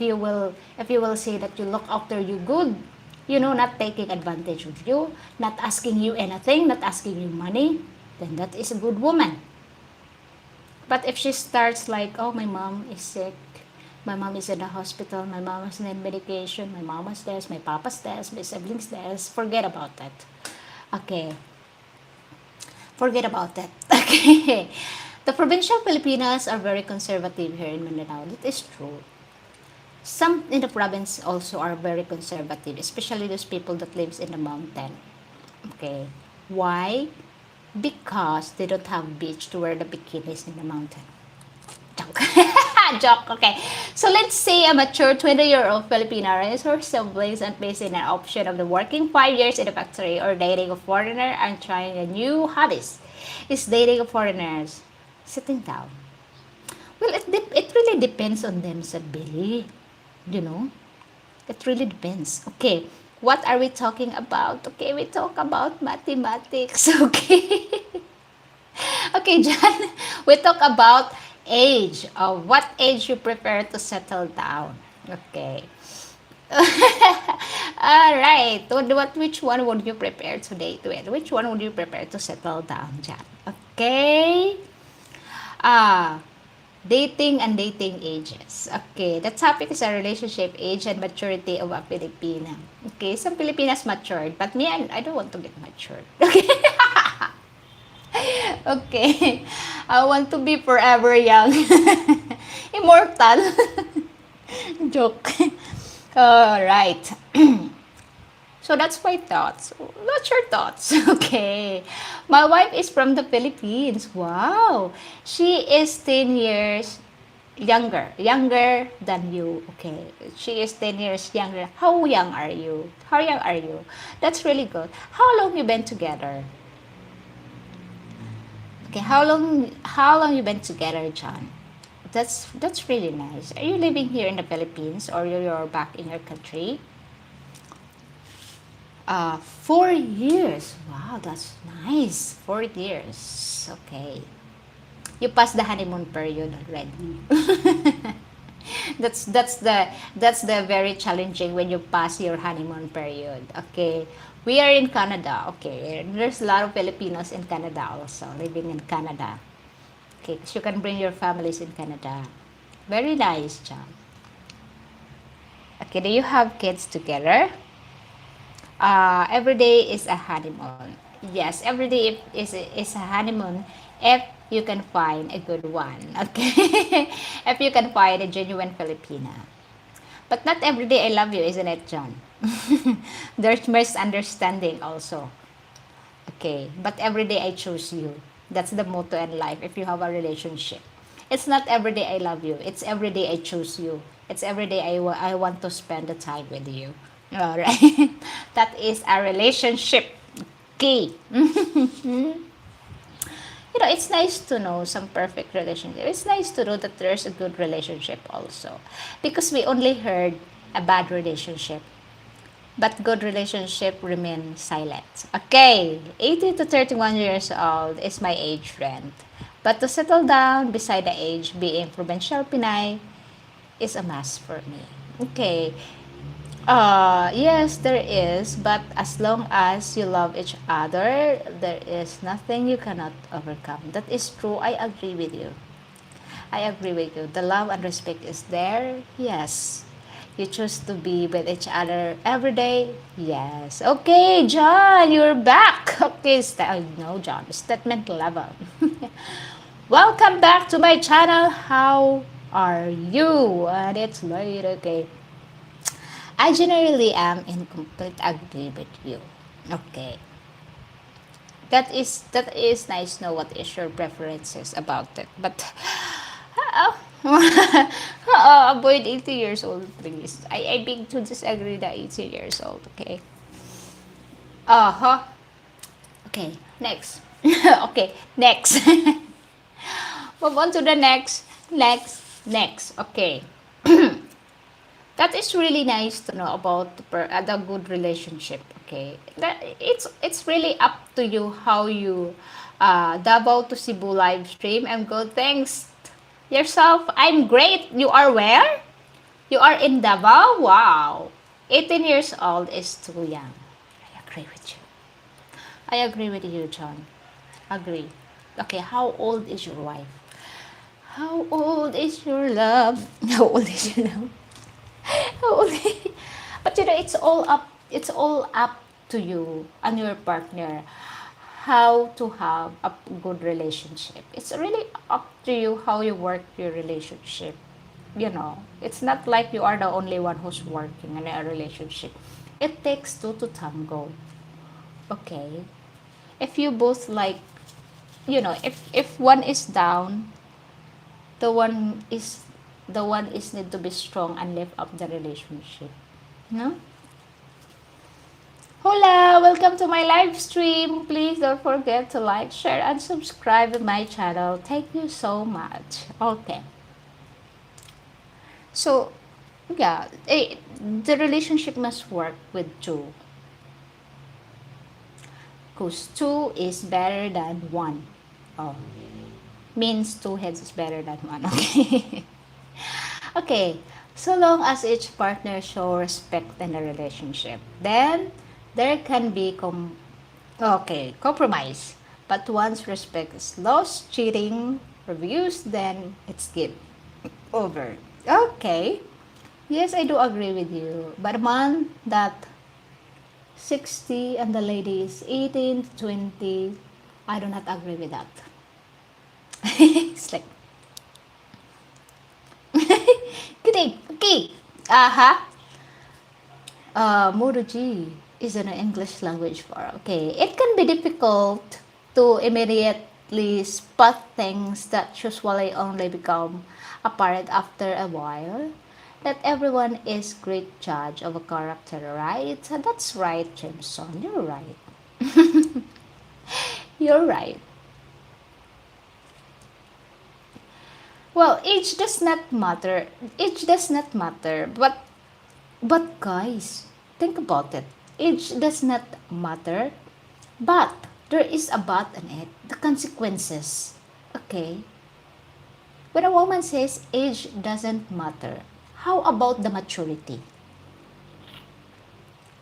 you look after you good, not taking advantage of you, not asking you anything, not asking you money, then that is a good woman. But if she starts like, oh, my mom is sick, my mom is in the hospital, my mom is in medication, my mama's this, my papa's this, my siblings this, forget about that. Okay. Forget about that. Okay. The provincial Filipinas are very conservative here in Mindanao. That is true. Some in the province also are very conservative, especially those people that lives in the mountain. Okay. Why? Because they don't have beach to wear the bikinis in the mountain. Joke. Joke. Okay. So let's say a mature 20-year-old Filipina raised her siblings and facing an option of the working 5 years in a factory or dating a foreigner and trying a new hobbies. Is dating a foreigners Sitting down. Well, it really depends on them, said Billy. You know, it really depends. Okay, what are we talking about? Okay, we talk about mathematics. Okay. Okay, John, we talk about age. What age you prefer to settle down? Okay. All right. Which one would you prepare today to it? Which one would you prepare to settle down, John? Okay. Ah, dating and dating ages. Okay, the topic is a relationship age and maturity of a Filipina. Okay, some Filipinas matured, but me, I don't want to get matured. Okay. Okay. I want to be forever young. Immortal. Joke. All right. So that's my thoughts. What's your thoughts? Okay. My wife is from the Philippines. Wow. She is 10 years younger than you. Okay. She is 10 years younger. How young are you? How young are you? That's really good. How long you been together? Okay, how long you been together, John? That's really nice. Are you living here in the Philippines or you're back in your country? 4 years. Wow, that's nice. 4 years. Okay. You passed the honeymoon period already. That's the very challenging when you pass your honeymoon period. Okay. We are in Canada. Okay. There's a lot of Filipinos in Canada also, living in Canada. Okay, so you can bring your families in Canada. Very nice job. Okay, do you have kids together? Every day is a honeymoon. Yes, every day is a honeymoon if you can find a good one. Okay, if you can find a genuine Filipina. But not every day I love you, isn't it, John? There's misunderstanding also. Okay, but every day I choose you. That's the motto in life if you have a relationship. It's not every day I love you. It's every day I choose you. It's every day I want to spend the time with you. All right. That is a relationship key. It's nice to know some perfect relationship. It's nice to know that there's a good relationship also. Because we only heard a bad relationship, but good relationship remain silent. Okay, 18 to 31 years old is my age friend. But to settle down beside the age being provincial Pinay is a must for me. Okay. Yes, there is, but as long as you love each other, there is nothing you cannot overcome. That is true. I agree with you. I agree with you. The love and respect is there. Yes. You choose to be with each other every day. Yes. Okay, John, you're back. Okay, no, John, statement level. Welcome back to my channel. How are you? And it's late. Okay. I generally am in complete agreement with you. Okay. That is nice to know what is your preferences about it. But avoid 80 years old, please. I beg to disagree that 80 years old, okay? Uh-huh. Okay, next. Okay, next. Move on to the next. Okay. That is really nice to know about the good relationship. Okay, that it's really up to you how you Davao to Cebu live stream and go. Thanks yourself. I'm great. You are where? You are in Davao. Wow, 18 years old is too young. I agree with you. I agree with you, John. Agree. Okay, how old is your wife? How old is your love? How old is your love? But it's all up to you and your partner how to have a good relationship. It's really up to you how you work your relationship. It's not like you are the only one who's working in a relationship. It takes two to tango. Okay, if you both like, if one is down, the one is need to be strong and lift up the relationship. No? Hola! Welcome to my live stream. Please don't forget to like, share, and subscribe to my channel. Thank you so much. Okay. So, yeah, the relationship must work with two. Because two is better than one. Oh, means two heads is better than one. Okay. Okay. So long as each partner show respect in the relationship, then there can be okay, compromise. But once respect is lost, cheating, reviews, then it's game over. Okay. Yes, I do agree with you. But a man that 60 and the lady is 18 to 20, I do not agree with that. It's like, good day, okay. Aha. Muruji is an English language for okay. It can be difficult to immediately spot things that usually only become apparent after a while. That everyone is great judge of a character, right? That's right, Jameson. You're right. You're right. Well, age does not matter. Age does not matter. But guys, think about it. Age does not matter, but there is a but in it. The consequences. Okay. When a woman says age doesn't matter, how about the maturity?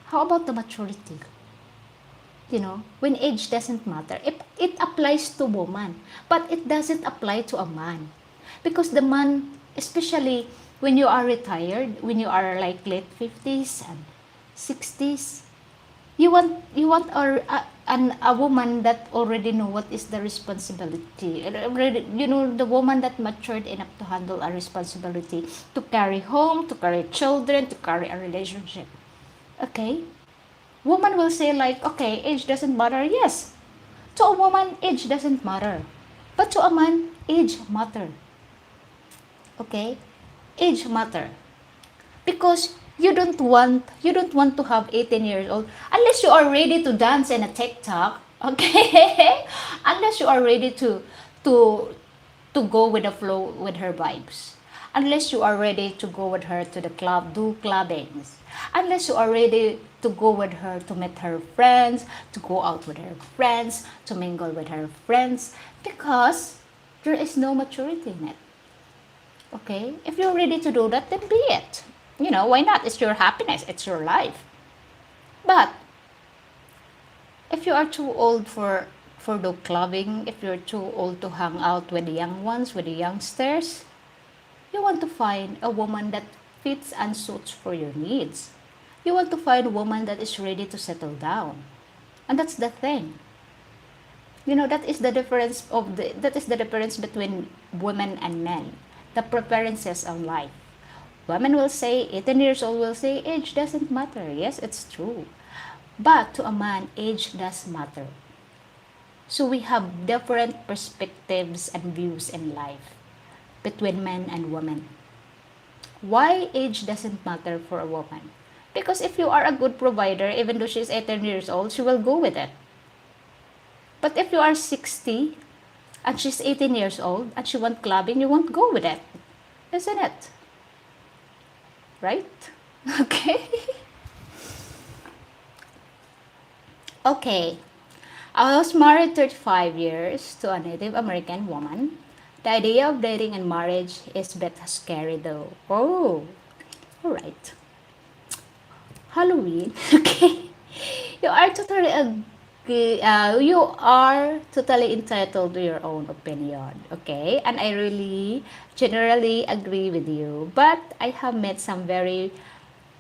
How about the maturity? When age doesn't matter, it applies to woman, but it doesn't apply to a man. Because the man, especially when you are retired, when you are like late 50s and 60s, you want a woman that already know what is the responsibility. Already, the woman that matured enough to handle a responsibility, to carry home, to carry children, to carry a relationship. Okay? Woman will say like, okay, age doesn't matter. Yes, to a woman, age doesn't matter. But to a man, age matter. Okay? Age matter. Because you don't want to have 18 years old unless you are ready to dance in a TikTok. Okay? Unless you are ready to to go with the flow with her vibes. Unless you are ready to go with her to the club, do clubbings. Unless you are ready to go with her to meet her friends, to go out with her friends, to mingle with her friends, because there is no maturity in it. Okay? If you're ready to do that, then be it. Why not? It's your happiness, it's your life. But if you are too old for the clubbing, if you're too old to hang out with the young ones, with the youngsters, you want to find a woman that fits and suits for your needs. You want to find a woman that is ready to settle down. And that's the thing. That is the difference between women and men. The preferences on life. Women will say, 18 years old will say, age doesn't matter. Yes, it's true. But to a man, age does matter. So we have different perspectives and views in life between men and women. Why age doesn't matter for a woman? Because if you are a good provider, even though she's 18 years old, she will go with it. But if you are 60 and she's 18 years old and she wants clubbing, you won't go with it. Isn't it? Right? Okay. Okay. I was married 35 years to a Native American woman. The idea of dating and marriage is a bit scary though. Oh, alright. Halloween. Okay. You are totally entitled to your own opinion, okay? And I really generally agree with you. But I have met some very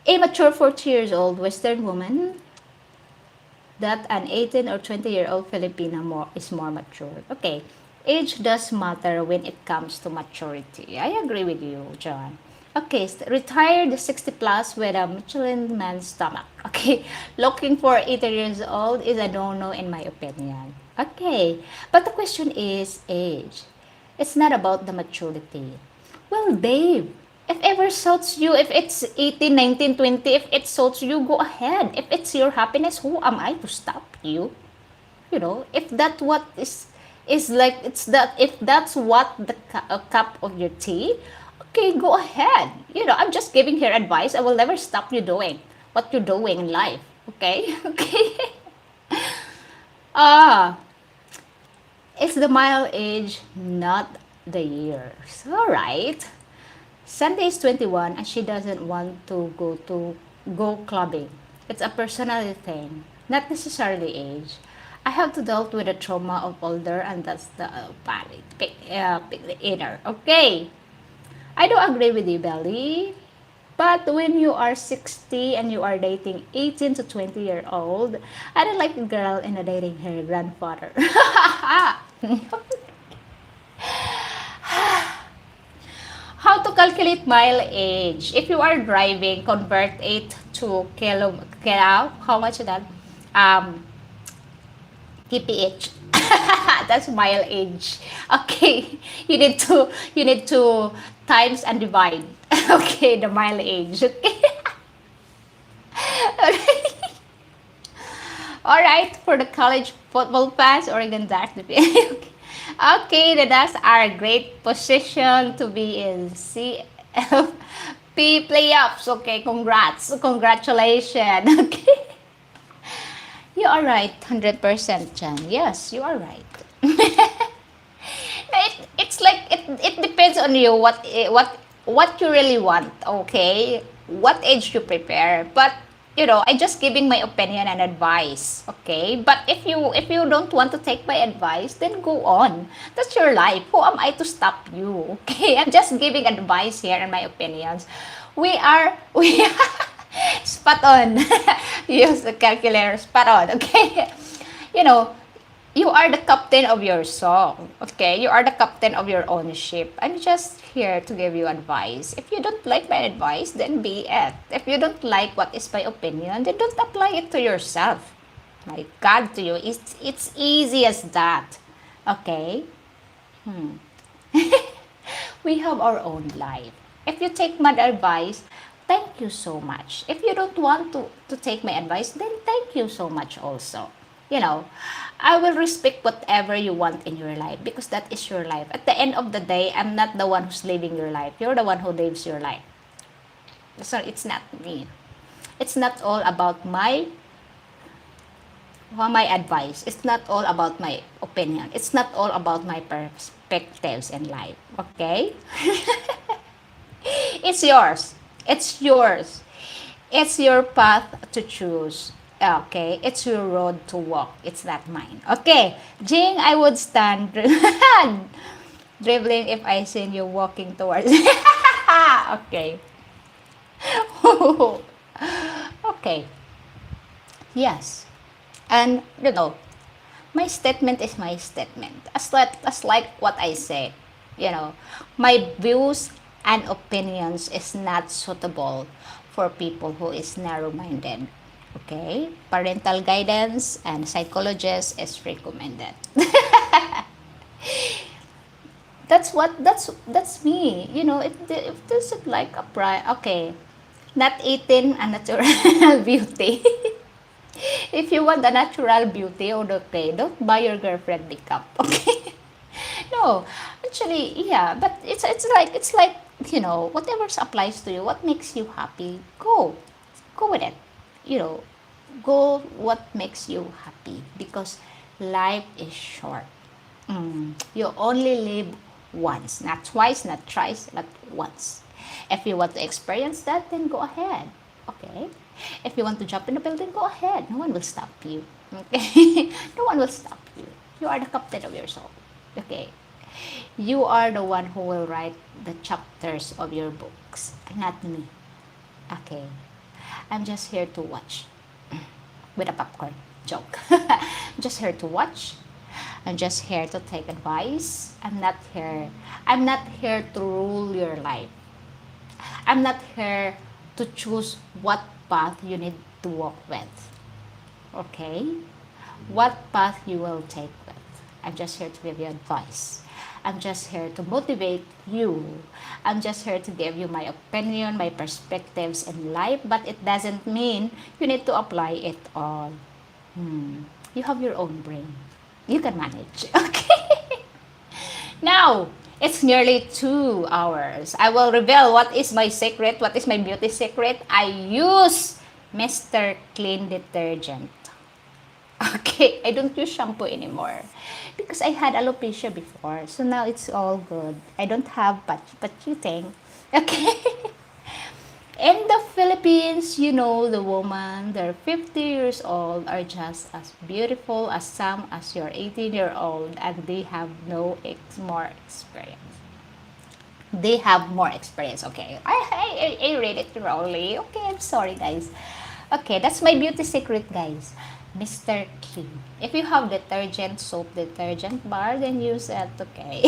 immature 40 years old Western woman that an 18 or 20-year-old Filipina is more mature. Okay, age does matter when it comes to maturity. I agree with you, John. Okay, retired 60 plus with a Michelin man stomach. Okay, looking for 80 years old is a no-no in my opinion. Okay, but the question is age. It's not about the maturity. Well, babe, If ever suits you, if it's 18, 19, 20, if it suits you, go ahead. If it's your happiness, who am I to stop you? If that what is like, it's that, if that's what the cup of your tea, okay, go ahead. I'm just giving here advice. I will never stop you doing what you're doing in life. Okay. Okay. Ah, it's the mile age, not the years. All right. Sunday is 21 and she doesn't want to go clubbing. It's a personality thing, not necessarily age. I have to deal with the trauma of older, and that's the pick the inner. Okay, I do agree with you, Belly. But when you are 60 and you are dating 18 to 20-year old, I don't like a girl in a dating her grandfather. How to calculate mile age? If you are driving, convert it to kilo. How much is that? Um, kph. That's mile age. Okay, you need to times and divide. Okay, the mile age. Okay. All right, for the college football pass, Oregon Ducks. Okay, that's our great position to be in CFP playoffs. Okay, congratulations. Okay, you are right, 100%, Jan. Yes, you are right. It's like it depends on you what you really want. Okay, what age you prepare, but I just giving my opinion and advice. Okay, but if you don't want to take my advice, then go on. That's your life. Who am I to stop you? Okay, I'm just giving advice here and my opinions. We spot on. Use the calculator. Spot on. Okay, you know you are the captain of your song. Okay? You are the captain of your own ship. I'm just here to give you advice. If you don't like my advice, then be it. If you don't like what is my opinion, then don't apply it to yourself. My God, to you. It's easy as that. Okay? We have our own life. If you take my advice, thank you so much. If you don't want to take my advice, then thank you so much also. You know, I will respect whatever you want in your life because that is your life. At the end of the day, I'm not the one who's living your life. You're the one who lives your life. So it's not me. It's not all about my advice. It's not all about my opinion. It's not all about my perspectives in life. Okay? It's yours. It's yours. It's your path to choose. Okay, it's your road to walk. It's not mine. Okay, Jing, I would stand dribbling if I seen you walking towards. Okay. Okay. Yes. And my statement is my statement. As like what I said, my views and opinions is not suitable for people who is narrow-minded. Okay, parental guidance and psychologist is recommended. That's me. If this is like a okay, not eating a natural beauty. If you want a natural beauty, okay, don't buy your girlfriend makeup. Okay, no, actually, yeah, but it's like whatever applies to you, what makes you happy, go with it. Go what makes you happy because life is short. You only live once, not twice, not thrice, but once. If you want to experience that, then go ahead. Okay? If you want to jump in the building, go ahead. No one will stop you. Okay? No one will stop you. You are the captain of your soul. Okay? You are the one who will write the chapters of your books, not me. Okay? I'm just here to watch with a popcorn joke. I'm just here to watch. I'm just here to take advice. I'm not here to rule your life. I'm not here to choose what path you need to walk with. Okay? What path you will take with. I'm just here to give you advice. I'm just here to motivate you. I'm just here to give you my opinion, my perspectives in life, but it doesn't mean you need to apply it all. You have your own brain. You can manage. Okay? Now, it's nearly 2 hours. I will reveal what is my secret, what is my beauty secret. I use Mr. Clean Detergent. Okay, I don't use shampoo anymore because I had alopecia before. So now it's all good. I don't have patching. Okay. In the Philippines, you know, the woman, they're 50 years old, are just as beautiful as some as your 18-year-old, and they have more experience. They have more experience. Okay, I read it wrongly. Okay, I'm sorry, guys. Okay, that's my beauty secret, guys. Mr. Clean. If you have detergent, soap detergent bar, then use it, okay?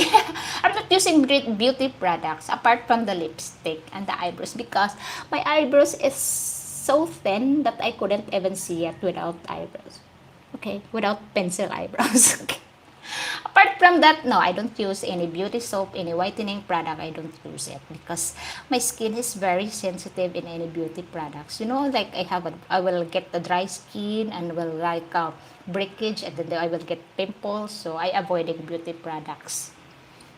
I'm not using beauty products apart from the lipstick and the eyebrows because my eyebrows is so thin that I couldn't even see it without eyebrows. Okay, without pencil eyebrows. Okay. Apart from that, no, I don't use any beauty soap, any whitening product. I don't use it because my skin is very sensitive in any beauty products. You know, like I will get the dry skin and will like breakage, and then I will get pimples. So I avoiding beauty products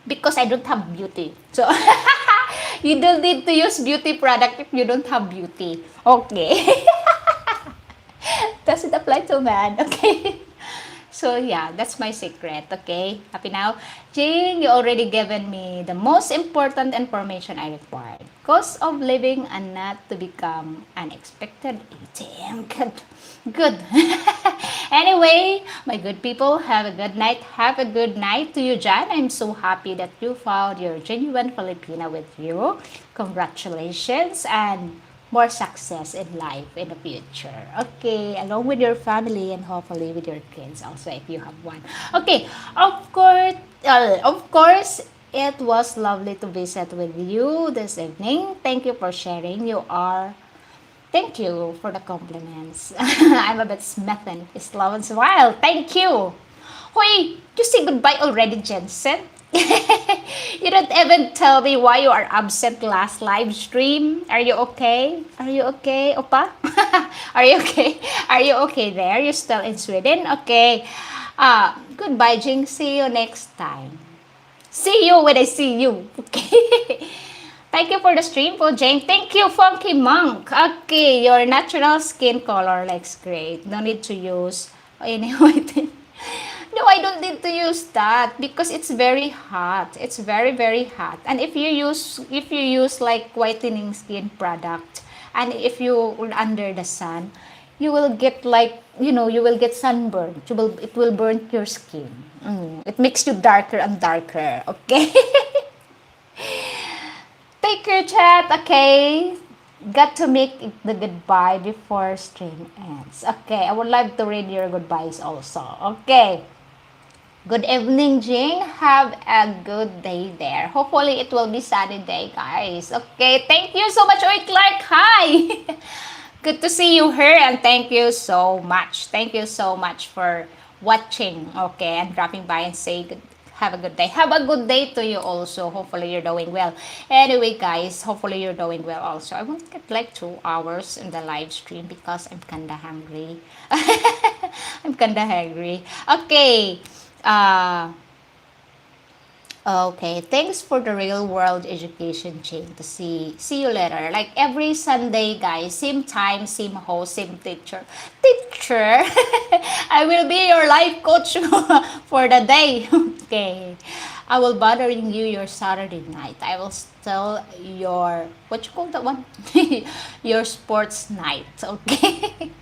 because I don't have beauty. So you don't need to use beauty product if you don't have beauty. Okay. Does it apply to man? Okay. So yeah, that's my secret, okay? Happy now? Jing, you already given me the most important information I required. Cost of living and not to become unexpected. Damn, good. Good. Anyway, my good people, have a good night. Have a good night to you, Jan. I'm so happy that you found your genuine Filipina with you. Congratulations and more success in life in the future. Okay, along with your family and hopefully with your kids also if you have one. Okay, of course, it was lovely to visit with you this evening. Thank you for sharing. Thank you for the compliments. I'm a bit smitten. It's love and smile. Thank you. Hoy, you say goodbye already, Jensen? You don't even tell me why you are absent last live stream. Are you okay? Are you okay, Opa? Are you okay? Are you okay there? You're still in Sweden? Okay. Goodbye, Jing. See you next time. See you when I see you. Okay. Thank you for the stream po, Jane. Thank you, Funky Monk. Okay, your natural skin color looks great. No need to use any whitening. No, I don't need to use that because it's very hot. It's very, very hot. And if you use like whitening skin product, and if you under the sun, you will get like, you will get sunburn. It will burn your skin. It makes you darker and darker. Okay. Take your chat. Okay. Got to make the goodbye before stream ends. Okay, I would like to read your goodbyes also. Okay. Good evening, Jing. Have a good day there. Hopefully, it will be sunny day, guys. Okay, thank you so much, Oy Clark. Hi. Good to see you here, and thank you so much. Thank you so much for watching. Okay, and dropping by and say good. Have a good day. Have a good day to you also. Hopefully, you're doing well. Anyway, guys, hopefully you're doing well also. I won't get like 2 hours in the live stream because I'm kinda hungry. I'm kinda hungry. Okay. Okay, thanks for the real world education chain to see you later. Like every Sunday, guys, same time, same host, same teacher. I will be your life coach for the day. Okay, I will bothering you your Saturday night. I will tell your, what you call that one? Your sports night. Okay.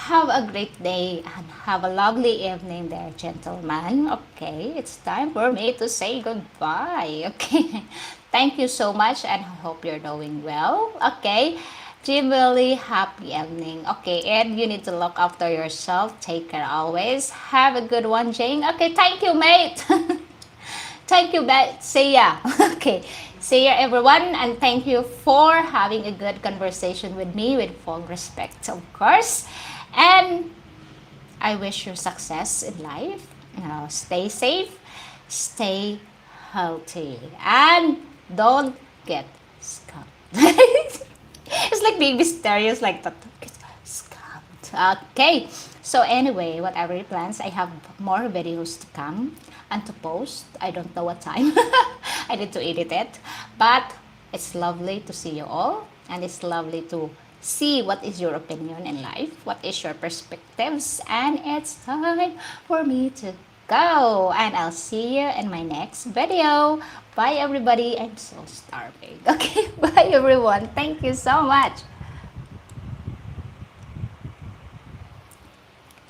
Have a great day and have a lovely evening there, gentlemen. Okay, it's time for me to say goodbye. Okay, thank you so much and I hope you're doing well. Okay, really happy evening. Okay, and you need to look after yourself. Take care always. Have a good one, Jane. Okay, thank you, mate. Thank you, mate. See ya. Okay. See ya, everyone, and thank you for having a good conversation with me with full respect, of course. And I wish you success in life. stay safe, stay healthy, and don't get scammed. It's like being mysterious like that. Don't get scammed. Okay. So anyway, whatever your plans, I have more videos to come and to post. I don't know what time. I need to edit it. But it's lovely to see you all, and it's lovely to see what is your opinion in life, what is your perspectives, and it's time for me to go. And I'll see you in my next video. Bye everybody. I'm so starving. Okay, bye everyone. Thank you so much.